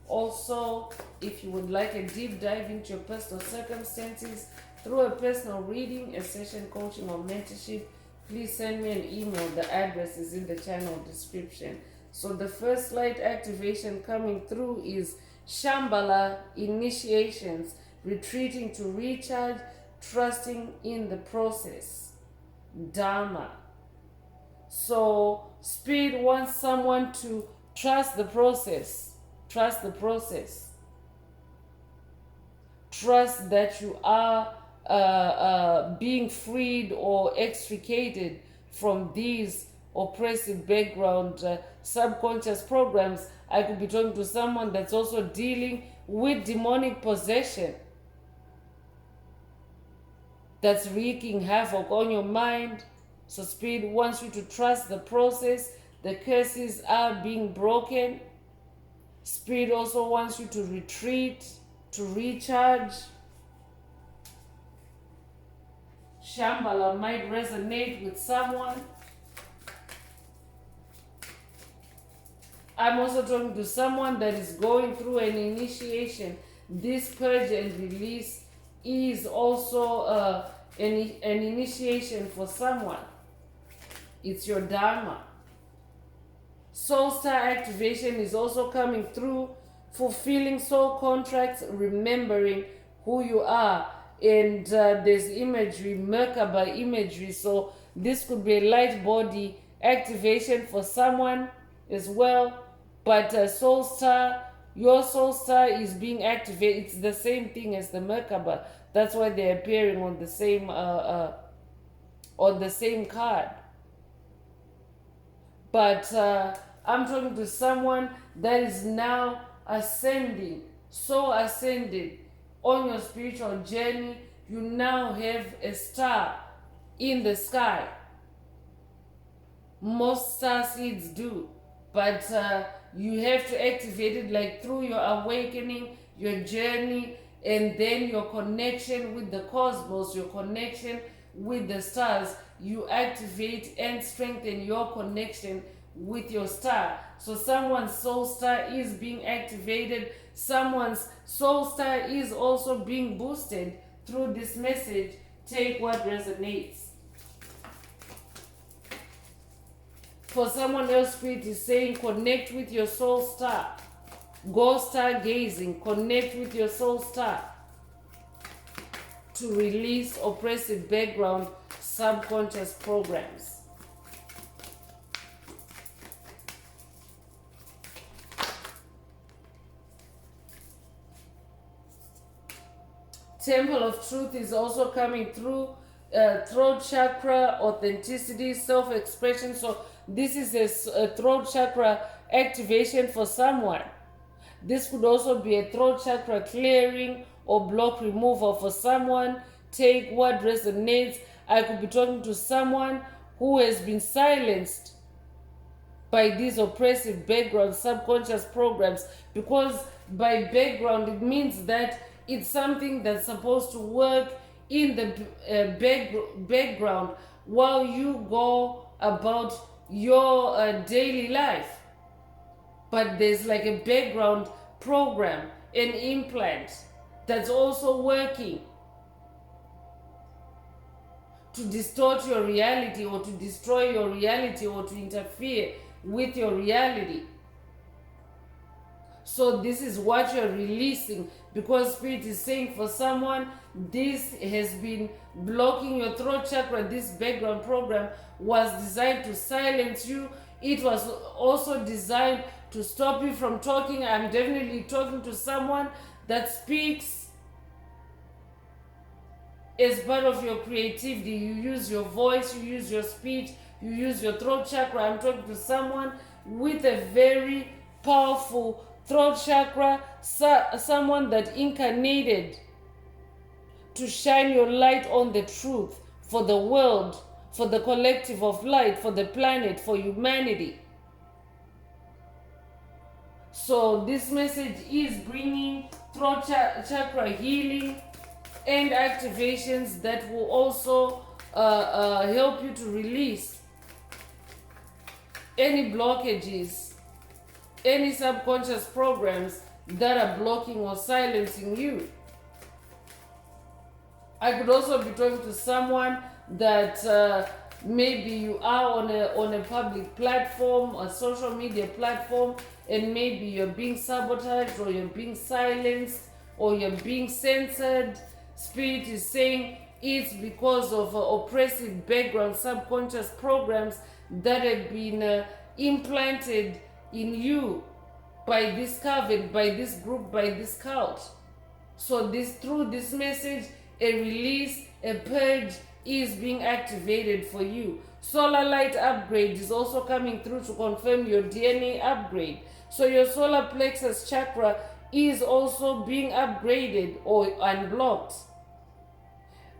Also, if you would like a deep dive into your personal circumstances through a personal reading, a session coaching or mentorship, please send me an email. The address is in the channel description. So the first light activation coming through is Shambhala initiations, retreating to recharge, trusting in the process. Dharma. So Spirit wants someone to trust the process. Trust the process. Trust that you are being freed or extricated from these oppressive background subconscious programs. I could be talking to someone that's also dealing with demonic possession that's wreaking havoc on your mind. So Spirit wants you to trust the process. The curses are being broken. Spirit also wants you to retreat, to recharge. Shambhala might resonate with someone. I'm also talking to someone that is going through an initiation. This purge and release is also an initiation for someone. It's your Dharma. Soul Star activation is also coming through. Fulfilling soul contracts, remembering who you are. And there's imagery, Merkaba imagery. So this could be a light body activation for someone as well. But Soul Star, your Soul Star is being activated. It's the same thing as the Merkaba. That's why they're appearing on the same card. But I'm talking to someone that is now ascending, so ascended on your spiritual journey. You now have a star in the sky. Most star seeds do. But you have to activate it like through your awakening, your journey, and then your connection with the cosmos, your connection with the stars, you activate and strengthen your connection with your star. So someone's soul star is being activated, someone's soul star is also being boosted through this message. Take what resonates. For someone else, Spirit is saying connect with your soul star. Go stargazing, connect with your soul star to release oppressive background subconscious programs. Temple of Truth is also coming through. Throat chakra, authenticity, self-expression. So this is a throat chakra activation for someone. This could also be a throat chakra clearing or block removal for someone. Take what resonates. I could be talking to someone who has been silenced by these oppressive background subconscious programs, because by background it means that it's something that's supposed to work in the background while you go about your daily life. But there's like a background program, an implant that's also working to distort your reality or to destroy your reality or to interfere with your reality. So this is what you're releasing, because Spirit is saying for someone, this has been blocking your throat chakra. This background program was designed to silence you. It was also designed to stop you from talking. I'm definitely talking to someone that speaks as part of your creativity. You use your voice, you use your speech, you use your throat chakra. I'm talking to someone with a very powerful throat chakra, someone that incarnated to shine your light on the truth for the world, for the collective of light, for the planet, for humanity. So this message is bringing throat chakra healing and activations that will also help you to release any blockages, any subconscious programs that are blocking or silencing you. I could also be talking to someone that maybe you are on a public platform, a social media platform, and maybe you're being sabotaged or you're being silenced or you're being censored. Spirit is saying it's because of oppressive background subconscious programs that have been implanted in you by this coven, by this group, by this cult. So through this message, a release, a purge is being activated for you. Solar light upgrade is also coming through to confirm your DNA upgrade. So your solar plexus chakra is also being upgraded or unblocked.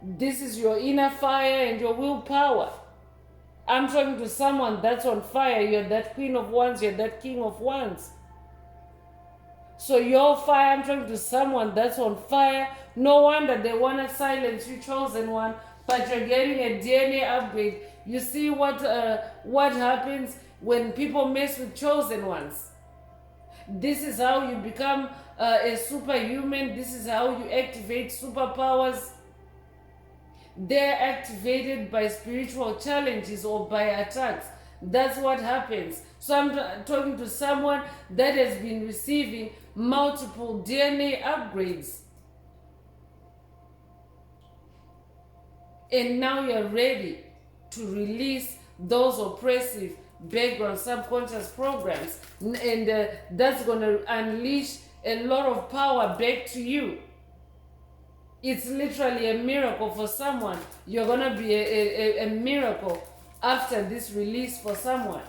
This is your inner fire and your willpower. I'm talking to someone that's on fire. You're that queen of wands, you're that king of wands. So your fire, I'm talking to someone that's on fire. No wonder they want to silence you, chosen one, but you're getting a DNA upgrade. You see what happens when people mess with chosen ones. This is how you become a superhuman. This is how you activate superpowers. They're activated by spiritual challenges or by attacks. That's what happens. So I'm talking to someone that has been receiving multiple DNA upgrades. And now you're ready to release those oppressive background subconscious programs. And that's going to unleash a lot of power back to you. It's literally a miracle for someone. You're going to be a miracle after this release for someone.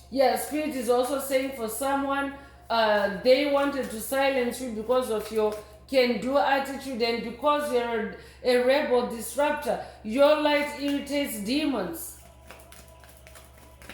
Yeah, Spirit is also saying for someone, they wanted to silence you because of your can-do attitude, and because you're a rebel disruptor, your light irritates demons.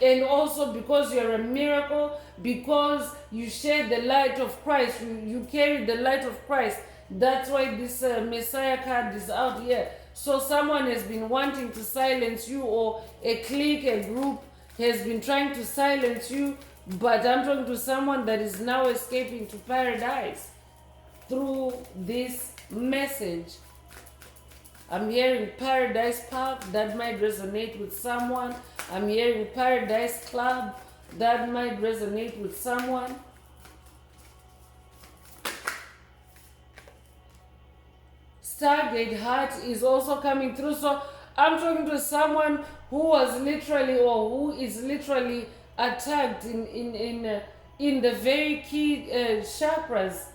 And also because you're a miracle, because you share the light of Christ, you carry the light of Christ. That's why this Messiah card is out here. So someone has been wanting to silence you, or a clique, a group has been trying to silence you, but I'm talking to someone that is now escaping to paradise through this message. I'm hearing Paradise Park, that might resonate with someone. I'm hearing Paradise Club, that might resonate with someone. Stargate Heart is also coming through. So I'm talking to someone who was literally, or who is literally attacked in the very key chakras,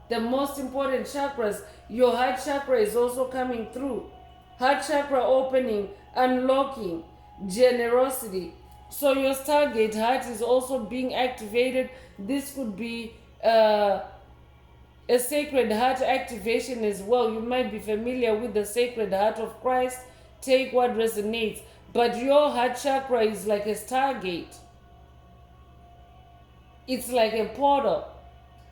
the most important chakras. Your heart chakra is also coming through. Heart chakra opening, unlocking, generosity. So your Stargate Heart is also being activated. This could be a Sacred Heart activation as well. You might be familiar with the Sacred Heart of Christ. Take what resonates. But your heart chakra is like a stargate. It's like a portal.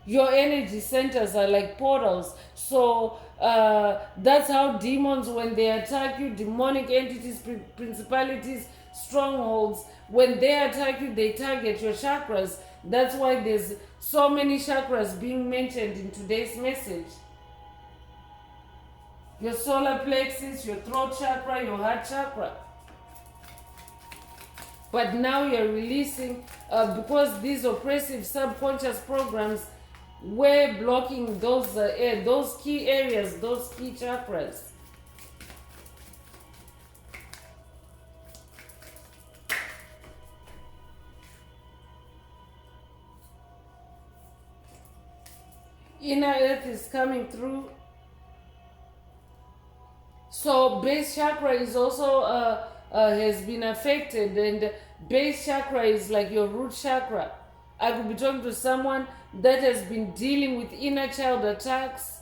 Your energy centers are like portals. So that's how demons, when they attack you, demonic entities, principalities, strongholds, when they attack you, they target your chakras. That's why there's so many chakras being mentioned in today's message. Your solar plexus, your throat chakra, your heart chakra. But now you're releasing, because these oppressive subconscious programs were blocking those key areas, those key chakras. Inner earth is coming through. So base chakra is also has been affected, and base chakra is like your root chakra. I could be talking to someone that has been dealing with inner child attacks.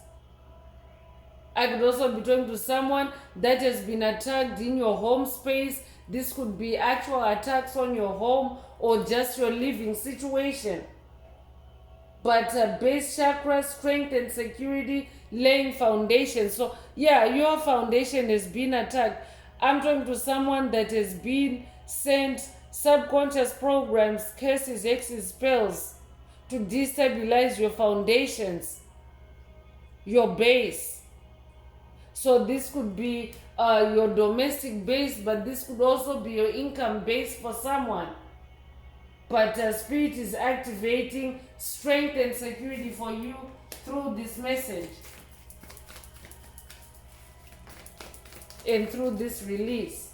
I could also be talking to someone that has been attacked in your home space. This could be actual attacks on your home or just your living situation. But base chakra, strength and security, laying foundation. So yeah, your foundation has been attacked. I'm talking to someone that has been sent subconscious programs, curses, hexes, spells to destabilize your foundations, your base. So this could be your domestic base, but this could also be your income base for someone. But Spirit is activating strength and security for you through this message and through this release.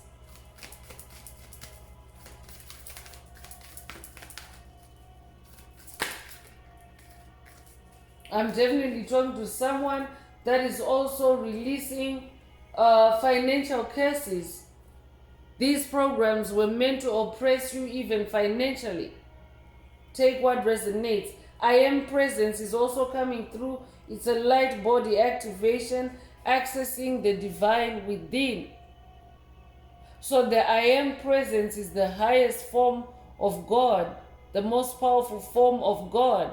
I'm definitely talking to someone that is also releasing financial curses. These programs were meant to oppress you even financially. Take what resonates. I am presence is also coming through. It's a light body activation, accessing the divine within. So the I am presence is the highest form of God, the most powerful form of God.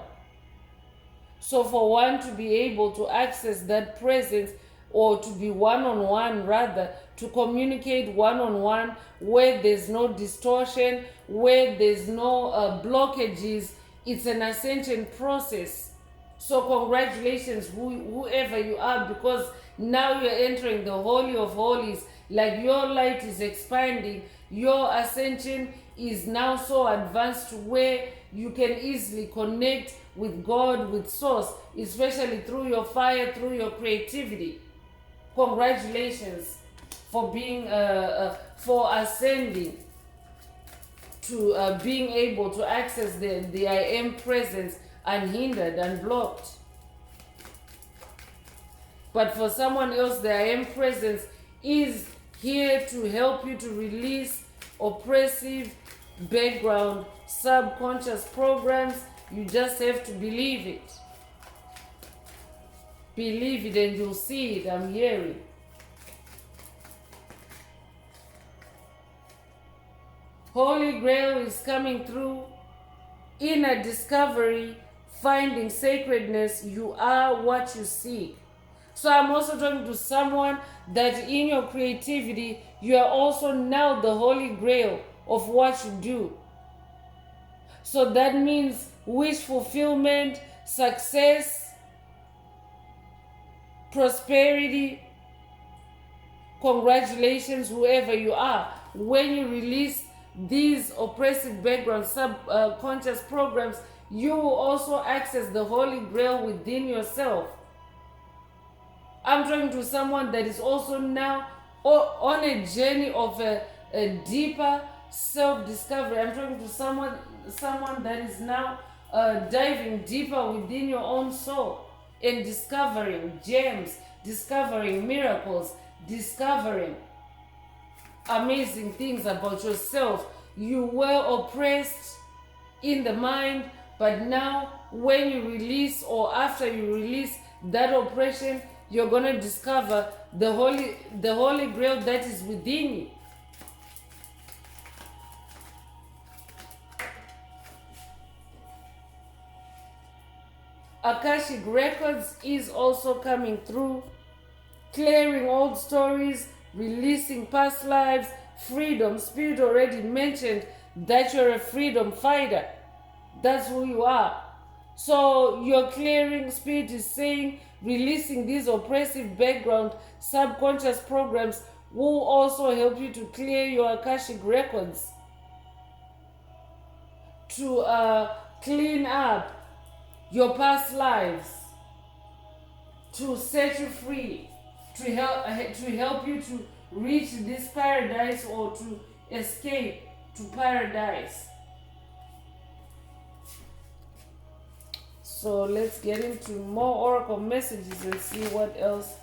So for one to be able to access that presence, or to be one-on-one, rather, to communicate one-on-one, where there's no distortion, where there's no blockages, it's an ascension process. So congratulations, whoever you are, because now you're entering the Holy of Holies. Like your light is expanding, your ascension is now so advanced to where you can easily connect with God, with Source, especially through your fire, through your creativity. Congratulations for being, for ascending to being able to access the I am presence unhindered, unblocked. But for someone else, the I am presence is here to help you to release oppressive background subconscious programs. You just have to believe it. Believe it and you'll see it. I'm hearing. Holy Grail is coming through. Inner discovery, finding sacredness. You are what you seek. So I'm also talking to someone that in your creativity, you are also now the Holy Grail of what you do. So that means wish fulfillment, success, prosperity. Congratulations, whoever you are. When you release these oppressive background subconscious programs, you will also access the Holy Grail within yourself. I'm talking to someone that is also now on a journey of a deeper self-discovery. I'm talking to someone that is now diving deeper within your own soul and discovering gems, discovering miracles, discovering amazing things about yourself. You were oppressed in the mind, but now when you release, or after you release that oppression, you're going to discover the holy grail that is within you. Akashic Records is also coming through, clearing old stories, releasing past lives, freedom. Spirit already mentioned that you're a freedom fighter. That's who you are. So you're clearing, Spirit is saying, releasing these oppressive background subconscious programs will also help you to clear your Akashic records, to clean up your past lives, to set you free, to help you to reach this paradise, or to escape to paradise. So let's get into more oracle messages and see what else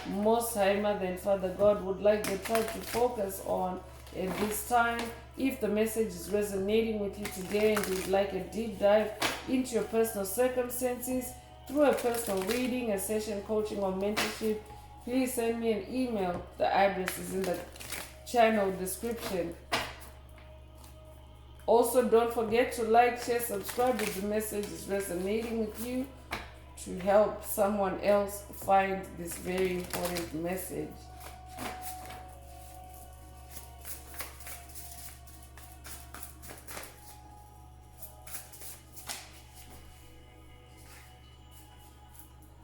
Most High Mother and Father God would like the tribe to focus on at this time. If the message is resonating with you today and you'd like a deep dive into your personal circumstances through a personal reading, a session coaching, or mentorship, please send me an email. The address is in the channel description. Also, don't forget to like, share, subscribe if the message is resonating with you, to help someone else find this very important message.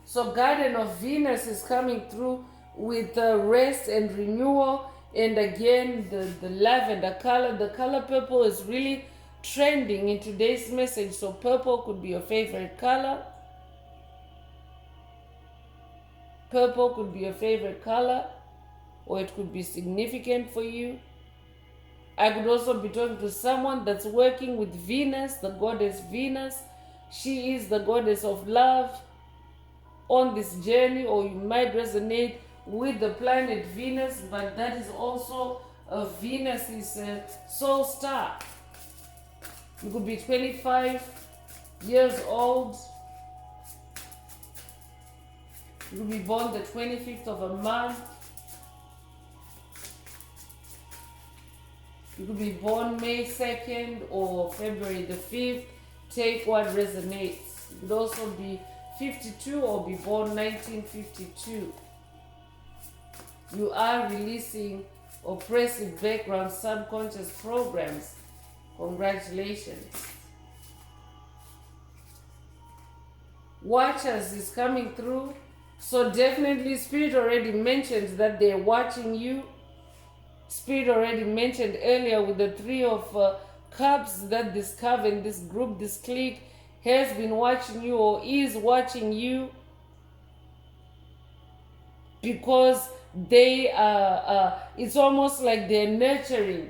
So Garden of Venus is coming through with rest and renewal. And again, the lavender color, the color purple is really trending in today's message. So purple could be your favorite color. Purple could be your favorite color, or it could be significant for you. I could also be talking to someone that's working with Venus, the goddess Venus. She is the goddess of love on this journey, or you might resonate with the planet Venus, but that is also Venus is a soul star. You could be 25 years old. You could be born the 25th of a month. You could be born May 2nd or February the 5th. Take what resonates. You could also be 52 or be born 1952. You are releasing oppressive background subconscious programs. Congratulations. Watchers is coming through. So definitely Spirit already mentioned that they're watching you. Spirit already mentioned earlier with the Three of Cups that this coven, this group, this clique has been watching you, or is watching you, because they it's almost like they're nurturing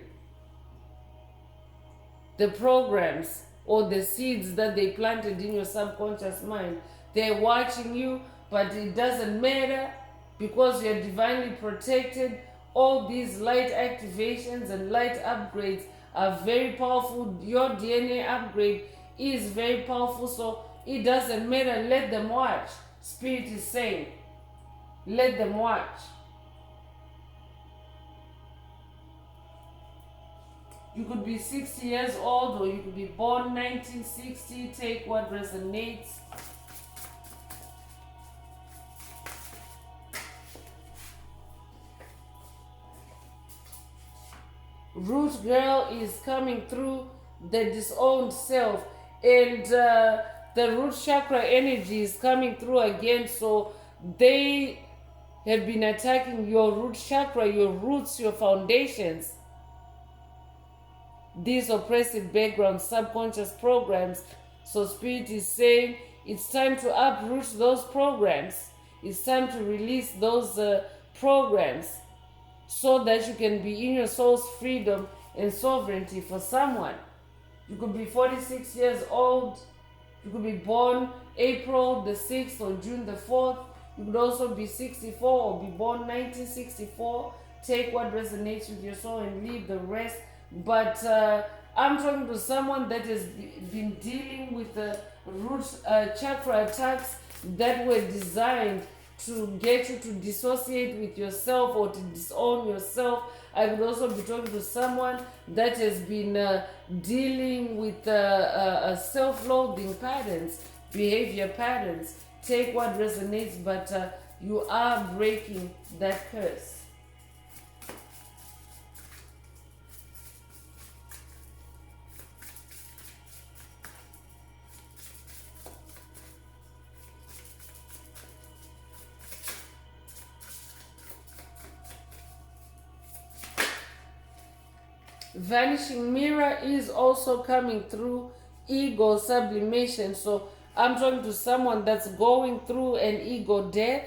the programs or the seeds that they planted in your subconscious mind. They're watching you, but it doesn't matter because you're divinely protected. All these light activations and light upgrades are very powerful. Your DNA upgrade is very powerful, so it doesn't matter. Let them watch. Spirit is saying, let them watch. You could be 60 years old, or you could be born 1960. Take what resonates. Root girl is coming through the disowned self, and the root chakra energy is coming through again. So they have been attacking your root chakra, your roots, your foundations. These oppressive background subconscious programs. So Spirit is saying it's time to uproot those programs. It's time to release those programs, so that you can be in your soul's freedom and sovereignty. For someone, you could be 46 years old. You could be born April the 6th or June the 4th. You could also be 64 or be born 1964. Take what resonates with your soul and leave the rest. But I'm talking to someone that has been dealing with the root chakra attacks that were designed to get you to dissociate with yourself or to disown yourself. I could also be talking to someone that has been dealing with self-loathing patterns, behavior patterns. Take what resonates, but you are breaking that curse. Vanishing mirror is also coming through ego sublimation. So I'm talking to someone that's going through an ego death.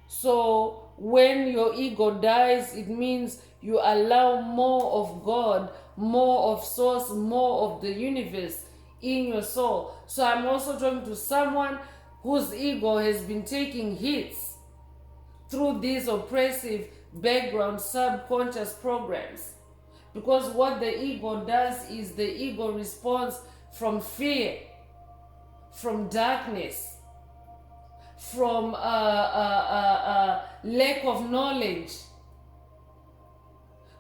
So when your ego dies, it means you allow more of God, more of source, more of the universe in your soul. So I'm also talking to someone whose ego has been taking hits through these oppressive background subconscious programs. Because what the ego does is the ego responds from fear, from darkness, from lack of knowledge.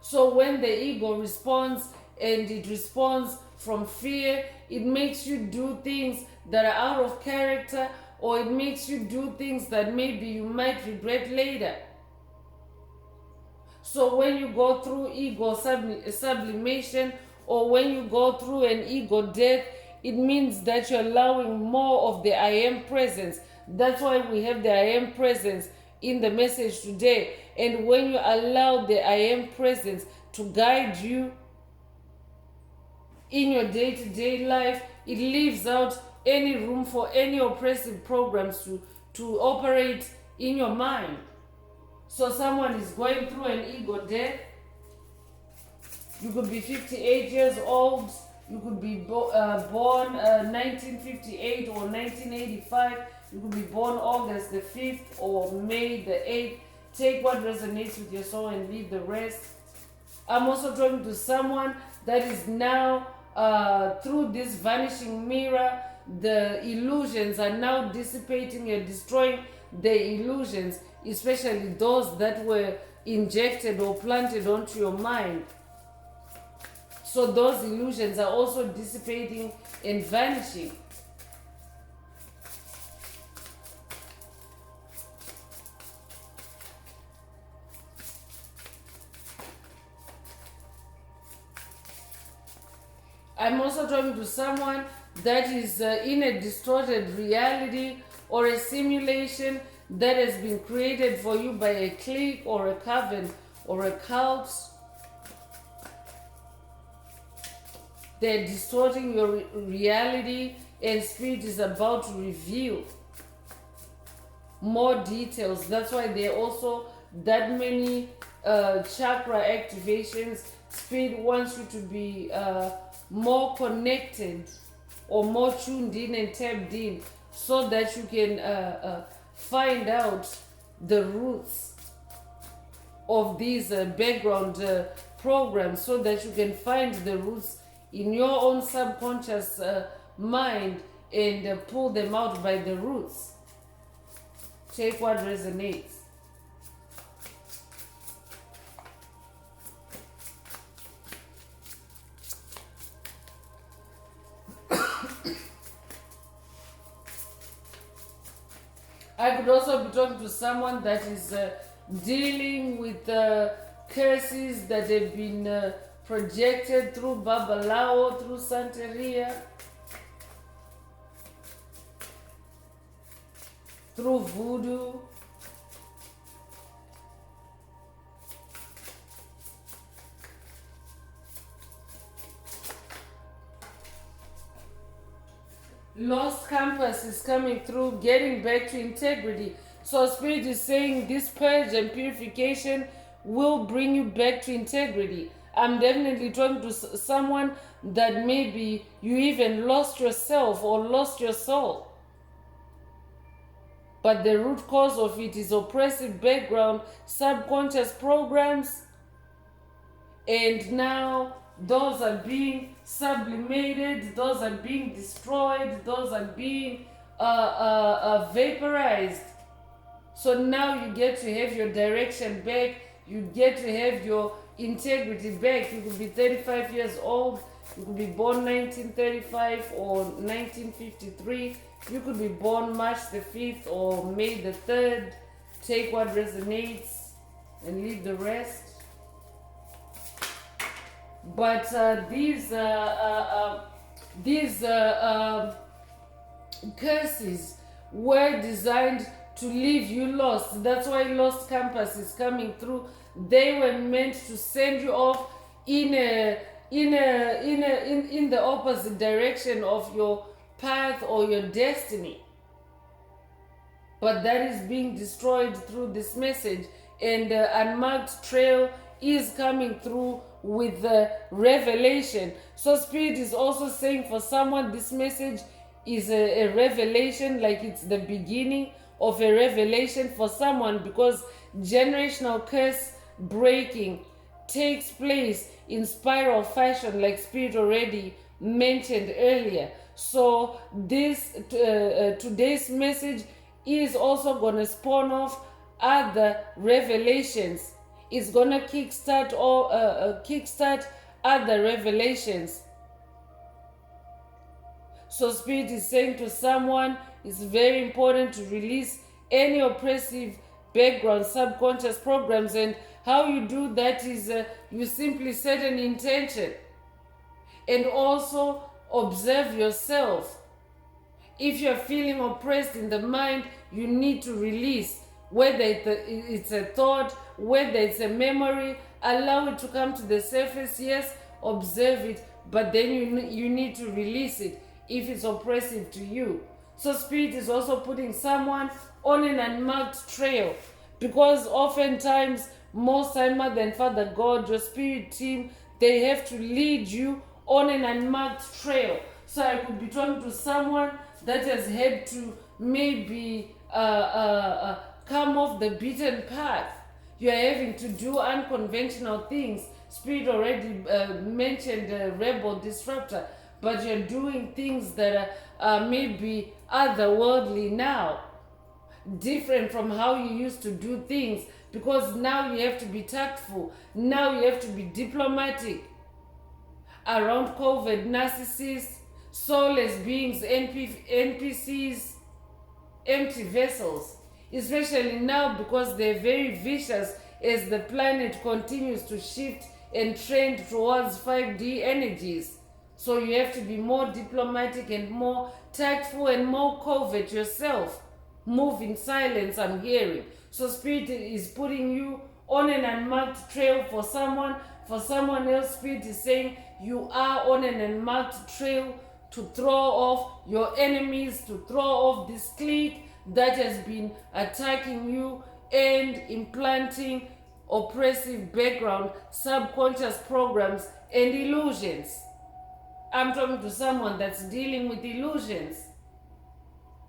So when the ego responds, and it responds from fear, it makes you do things that are out of character, or it makes you do things that maybe you might regret later. So when you go through ego sublimation, or when you go through an ego death, it means that you're allowing more of the I am presence. That's why we have the I am presence in the message today. And when you allow the I am presence to guide you in your day-to-day life, it leaves out any room for any oppressive programs to operate in your mind. So someone is going through an ego death. You could be 58 years old. You could be born 1958 or 1985. You could be born August the 5th or May the 8th. Take what resonates with your soul and leave the rest. I'm also talking to someone that is now through this vanishing mirror, the illusions are now dissipating. You're destroying the illusions, especially those that were injected or planted onto your mind. So those illusions are also dissipating and vanishing. I'm also talking to someone that is in a distorted reality or a simulation that has been created for you by a clique or a coven or a cult. They're distorting your reality, and Spirit is about to reveal more details. That's why there are also that many chakra activations. Spirit wants you to be more connected or more tuned in and tapped in, so that you can find out the roots of these background programs, so that you can find the roots in your own subconscious mind and pull them out by the roots. Take what resonates. to someone that is dealing with curses that have been projected through Babalao, through Santeria, through voodoo. Lost compass is coming through, getting back to integrity. So Spirit is saying this purge and purification will bring you back to integrity. I'm definitely talking to someone that maybe you even lost yourself or lost your soul. But the root cause of it is oppressive background, subconscious programs, and now those are being sublimated, those are being destroyed, those are being vaporized. So now you get to have your direction back, you get to have your integrity back. You could be 35 years old, you could be born 1935 or 1953, you could be born March the 5th or May the 3rd. Take what resonates and leave the rest. But these curses were designed to leave you lost. That's why lost compass is coming through. They were meant to send you off in the opposite direction of your path or your destiny. But that is being destroyed through this message, and the unmarked trail is coming through with the revelation. So Spirit is also saying for someone this message is a revelation, like it's the beginning of a revelation for someone, because generational curse breaking takes place in spiral fashion, like Spirit already mentioned earlier. So this today's message is also going to spawn off other revelations. It's going to kickstart other revelations. So Spirit is saying to someone, it's very important to release any oppressive background, subconscious programs. And how you do that is you simply set an intention and also observe yourself. If you're feeling oppressed in the mind, you need to release. Whether it's a thought, whether it's a memory, allow it to come to the surface. Yes, observe it, but then you need to release it if it's oppressive to you. So Spirit is also putting someone on an unmarked trail, because oftentimes, most time, Mother and Father God, your spirit team, they have to lead you on an unmarked trail. So I could be talking to someone that has had to maybe come off the beaten path. You are having to do unconventional things. Spirit already mentioned rebel disruptor, but you're doing things that are maybe otherworldly now, different from how you used to do things, because now you have to be tactful, now you have to be diplomatic around COVID, narcissists, soulless beings, NPCs, empty vessels, especially now because they're very vicious as the planet continues to shift and trend towards 5D energies. So you have to be more diplomatic and more tactful and more covert yourself. Move in silence, I'm hearing. So Spirit is putting you on an unmarked trail for someone. For someone else, Spirit is saying you are on an unmarked trail to throw off your enemies, to throw off this clique that has been attacking you and implanting oppressive background, subconscious programs and illusions. I'm talking to someone that's dealing with illusions.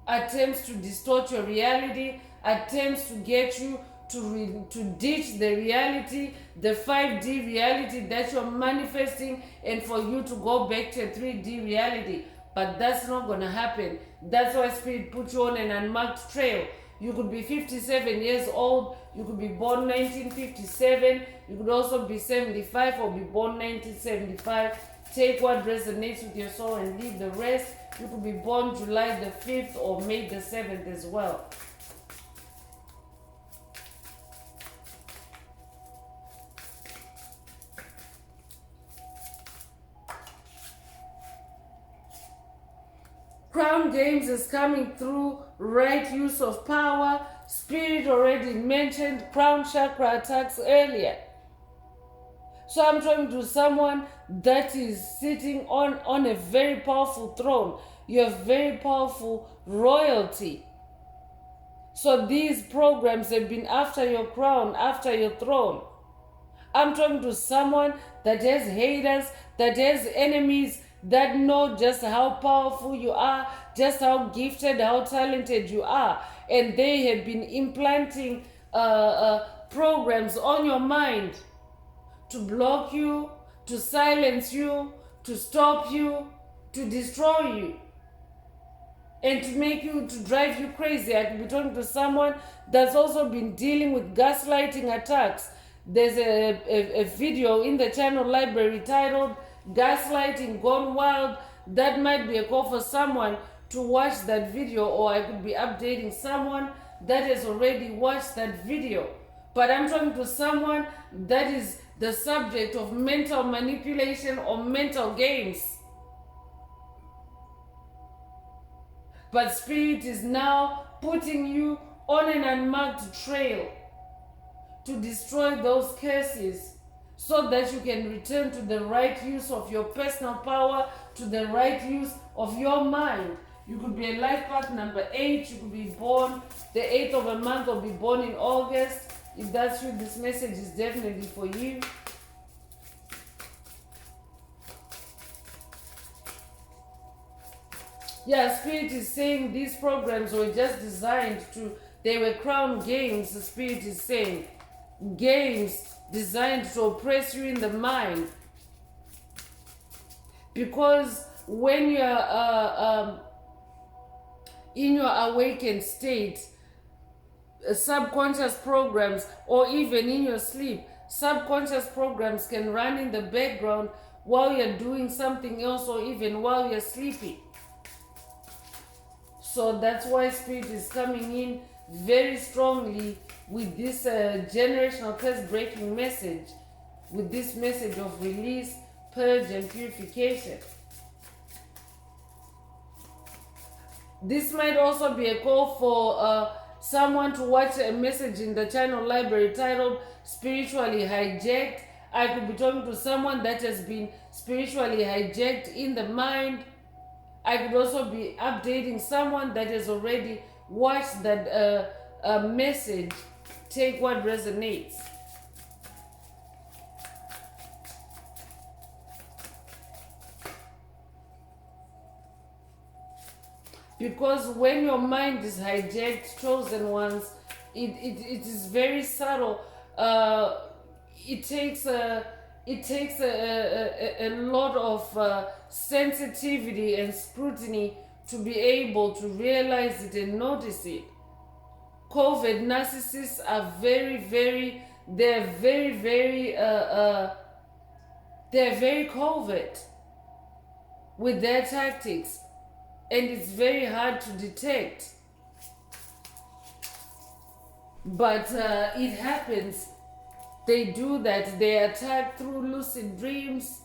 Attempts to distort your reality, attempts to get you to ditch the reality, the 5D reality that you're manifesting, and for you to go back to a 3D reality. But that's not going to happen. That's why Spirit put you on an unmarked trail. You could be 57 years old, you could be born 1957, you could also be 75 or be born 1975. Take what resonates with your soul and leave the rest. You could be born July the 5th or May the 7th as well. Crown Games is coming through. Right use of power. Spirit already mentioned crown chakra attacks earlier. So I'm talking to someone that is sitting on a very powerful throne. You have very powerful royalty. So these programs have been after your crown, after your throne. I'm talking to someone that has haters, that has enemies, that know just how powerful you are, just how gifted, how talented you are. And they have been implanting programs on your mind to block you, to silence you, to stop you, to destroy you, and to make you, to drive you crazy. I could be talking to someone that's also been dealing with gaslighting attacks. There's a video in the channel library titled Gaslighting Gone Wild. That might be a call for someone to watch that video, or I could be updating someone that has already watched that video. But I'm talking to someone that is the subject of mental manipulation or mental games. But Spirit is now putting you on an unmarked trail to destroy those curses so that you can return to the right use of your personal power, to the right use of your mind. You could be a life path number 8. You could be born the 8th of a month or be born in August. If that's you, this message is definitely for you. Yeah, Spirit is saying these programs were just designed to, they were crown games. The Spirit is saying games designed to oppress you in the mind. Because when you're in your awakened state, subconscious programs, or even in your sleep, subconscious programs can run in the background while you're doing something else, or even while you're sleeping. So that's why Spirit is coming in very strongly with this generational curse breaking message, with this message of release, purge, and purification. This might also be a call for someone to watch a message in the channel library titled Spiritually Hijacked. I could be talking to someone that has been spiritually hijacked in the mind. I could also be updating someone that has already watched that message. Take what resonates. Because when your mind is hijacked, chosen ones, it is very subtle. It takes a lot of sensitivity and scrutiny to be able to realize it and notice it. COVID narcissists are they're very covert with their tactics, and it's very hard to detect. But it happens. They do that. They attack through lucid dreams.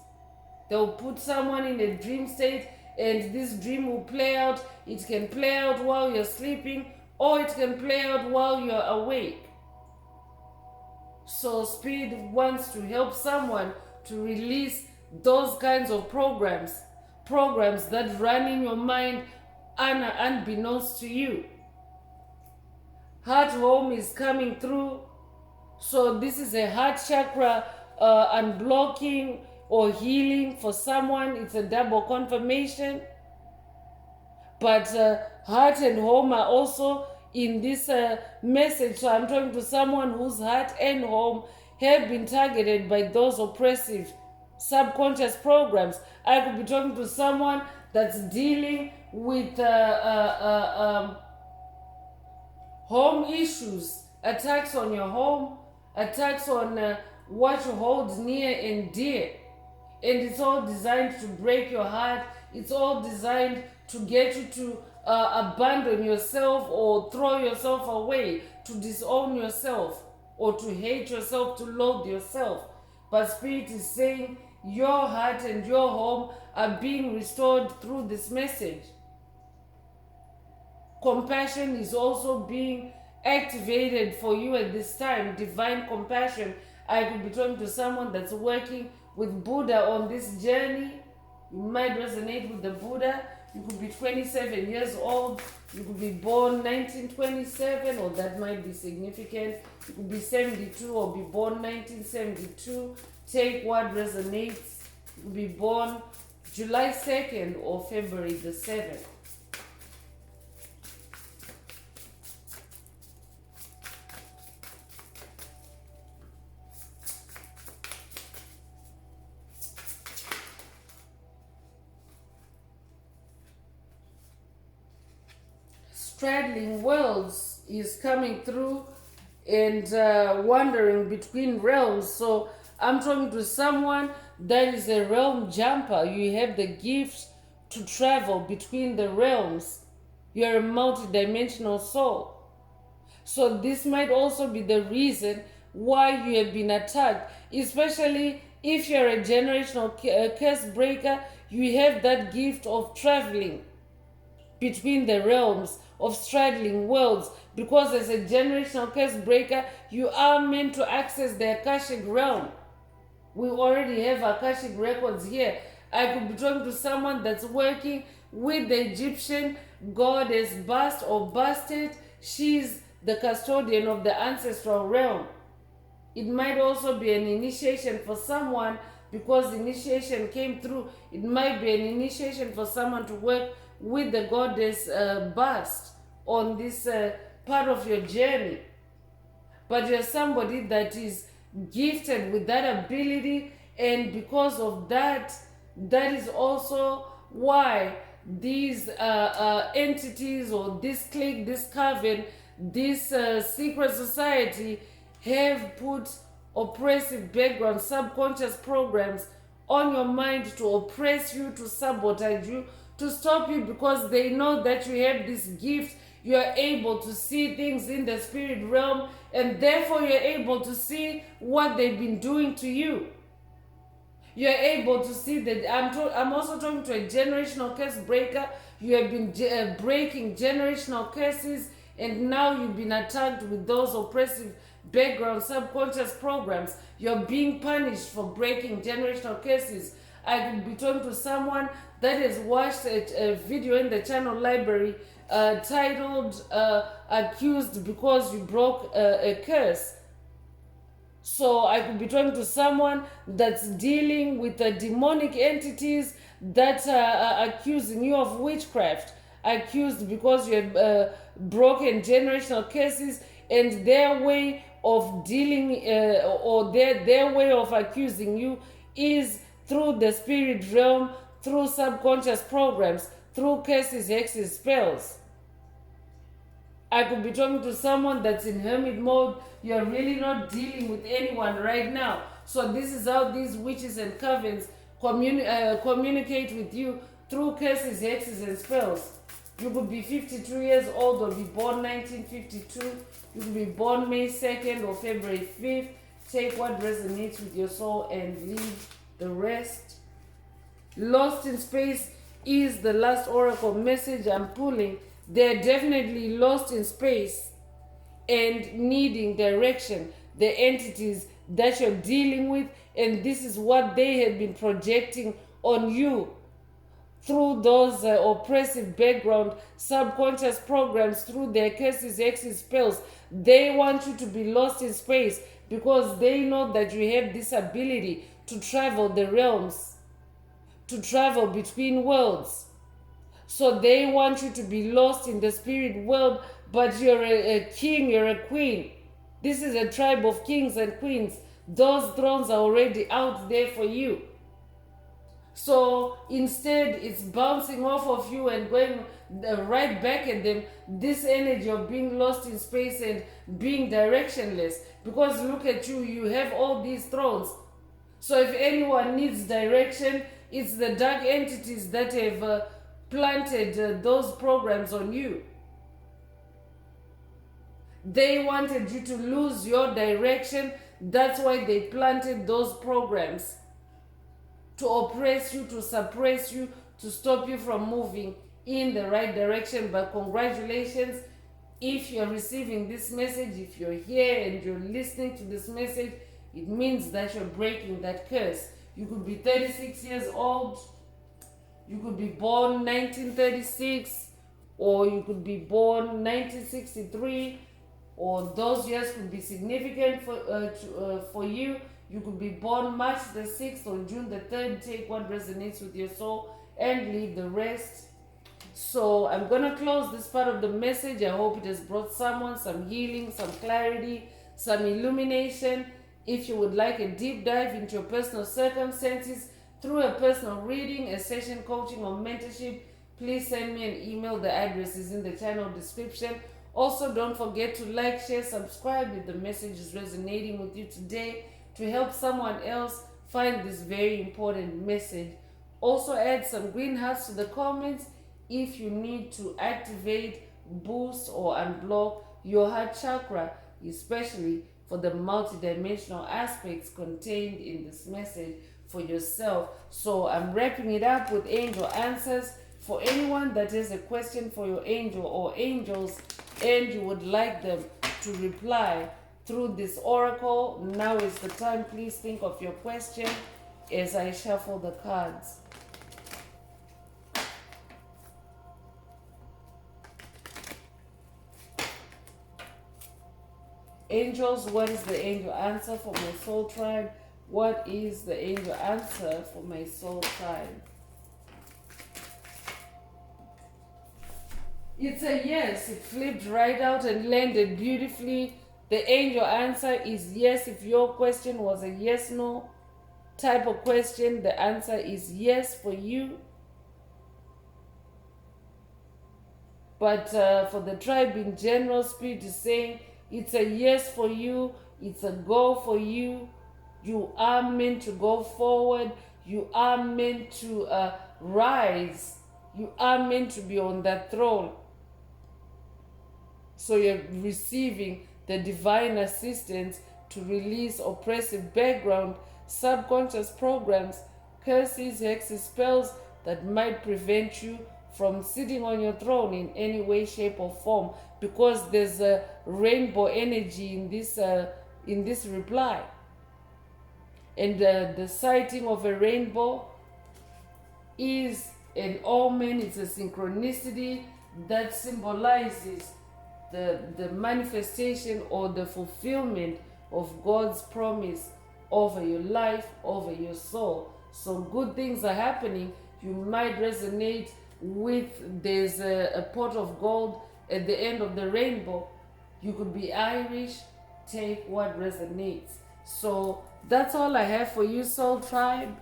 They'll put someone in a dream state, and this dream will play out. It can play out while you're sleeping, or it can play out while you're awake. So Spirit wants to help someone to release those kinds of programs that run in your mind unbeknownst to you. Heart home is coming through. So this is a heart chakra unblocking or healing for someone. It's a double confirmation. But heart and home are also in this message. So I'm talking to someone whose heart and home have been targeted by those oppressive subconscious programs. I could be talking to someone that's dealing with home issues, attacks on your home, attacks on what you hold near and dear. And it's all designed to break your heart. It's all designed to get you to abandon yourself or throw yourself away, to disown yourself, or to hate yourself, to loathe yourself. But Spirit is saying your heart and your home are being restored through this message. Compassion is also being activated for you at this time. Divine compassion. I could be talking to someone that's working with Buddha on this journey. You might resonate with the Buddha. You could be 27 years old. You could be born 1927, or that might be significant. You could be 72 or be born 1972. Take what resonates. You could be born July 2nd or February the 7th. Straddling worlds is coming through, and wandering between realms. So I'm talking to someone that is a realm jumper. You have the gift to travel between the realms. You're a multidimensional soul. So this might also be the reason why you have been attacked, especially if you're a generational curse breaker. You have that gift of traveling between the realms, of straddling worlds, because as a generational curse breaker, you are meant to access the Akashic realm. We already have Akashic records here. I could be talking to someone that's working with the Egyptian goddess Bast or Bastet. She's the custodian of the ancestral realm. It might also be an initiation for someone, because initiation came through. It might be an initiation for someone to work with the goddess Bast on this part of your journey. But you're somebody that is gifted with that ability, and because of that, that is also why these entities, or this clique, this coven, this secret society have put oppressive background, subconscious programs on your mind to oppress you, to sabotage you, to stop you, because they know that you have this gift. You are able to see things in the spirit realm, and therefore you're able to see what they've been doing to you. You're able to see that. I'm also talking to a generational curse breaker. You have been breaking generational curses, and now you've been attacked with those oppressive background subconscious programs. You're being punished for breaking generational curses. I could be talking to someone that has watched a video in the channel library titled Accused Because You Broke a Curse. So I could be talking to someone that's dealing with the demonic entities that are accusing you of witchcraft, accused because you have broken generational curses, and their way of dealing or their way of accusing you is through the spirit realm, through subconscious programs, through curses, hexes, spells. I could be talking to someone that's in hermit mode. You're really not dealing with anyone right now. So this is how these witches and covens communicate with you, through curses, hexes, and spells. You could be 52 years old or be born 1952. You could be born May 2nd or February 5th. Take what resonates with your soul and leave the rest. Lost in space is the last oracle message I'm pulling. They're definitely lost in space and needing direction, the entities that you're dealing with, and this is what they have been projecting on you through those oppressive background subconscious programs, through their curses, hexes, spells. They want you to be lost in space because they know that you have this ability to travel the realms, to travel between worlds. So they want you to be lost in the spirit world, but you're a king, you're a queen. This is a tribe of kings and queens. Those thrones are already out there for you. So instead, it's bouncing off of you and going right back at them. This energy of being lost in space and being directionless. Because look at you, you have all these thrones. So if anyone needs direction, it's the dark entities that have planted those programs on you. They wanted you to lose your direction. That's why they planted those programs, to oppress you, to suppress you, to stop you from moving in the right direction. But congratulations if you're receiving this message. If you're here and you're listening to this message, it means that you're breaking that curse. You could be 36 years old, you could be born 1936, or you could be born 1963, or those years could be significant for you. You could be born March the 6th or June the 3rd. Take what resonates with your soul and leave the rest. So I'm going to close this part of the message. I hope it has brought someone some healing, some clarity, some illumination. If you would like a deep dive into your personal circumstances through a personal reading, a session coaching, or mentorship, please send me an email. The address is in the channel description. Also, don't forget to like, share, subscribe if the message is resonating with you today, to help someone else find this very important message. Also, add some green hearts to the comments if you need to activate, boost, or unblock your heart chakra, especially for the multidimensional aspects contained in this message for yourself. So I'm wrapping it up with angel answers. For anyone that has a question for your angel or angels and you would like them to reply through this oracle, now is the time. Please think of your question as I shuffle the cards. Angels, what is the angel answer for my soul tribe? What is the angel answer for my soul tribe? It's a yes. It flipped right out and landed beautifully. The angel answer is yes. If your question was a yes-no type of question, the answer is yes for you. But for the tribe in general, Spirit is saying it's a yes for you. It's a go for you. You are meant to go forward. You are meant to rise. You are meant to be on that throne. So you're receiving the divine assistance to release oppressive background, subconscious programs, curses, hexes, spells that might prevent you from sitting on your throne in any way, shape, or form, because there's a rainbow energy in this reply. And the sighting of a rainbow is an omen. It's a synchronicity that symbolizes the manifestation or the fulfillment of God's promise over your life, over your soul. So good things are happening. You might resonate with, there's a pot of gold at the end of the rainbow. You could be Irish. Take what resonates. So that's all I have for you, Soul Tribe.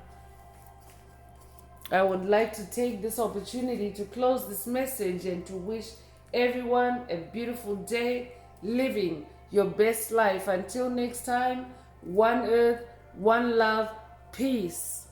I would like to take this opportunity to close this message and to wish everyone a beautiful day, living your best life. Until next time, one earth, one love, peace.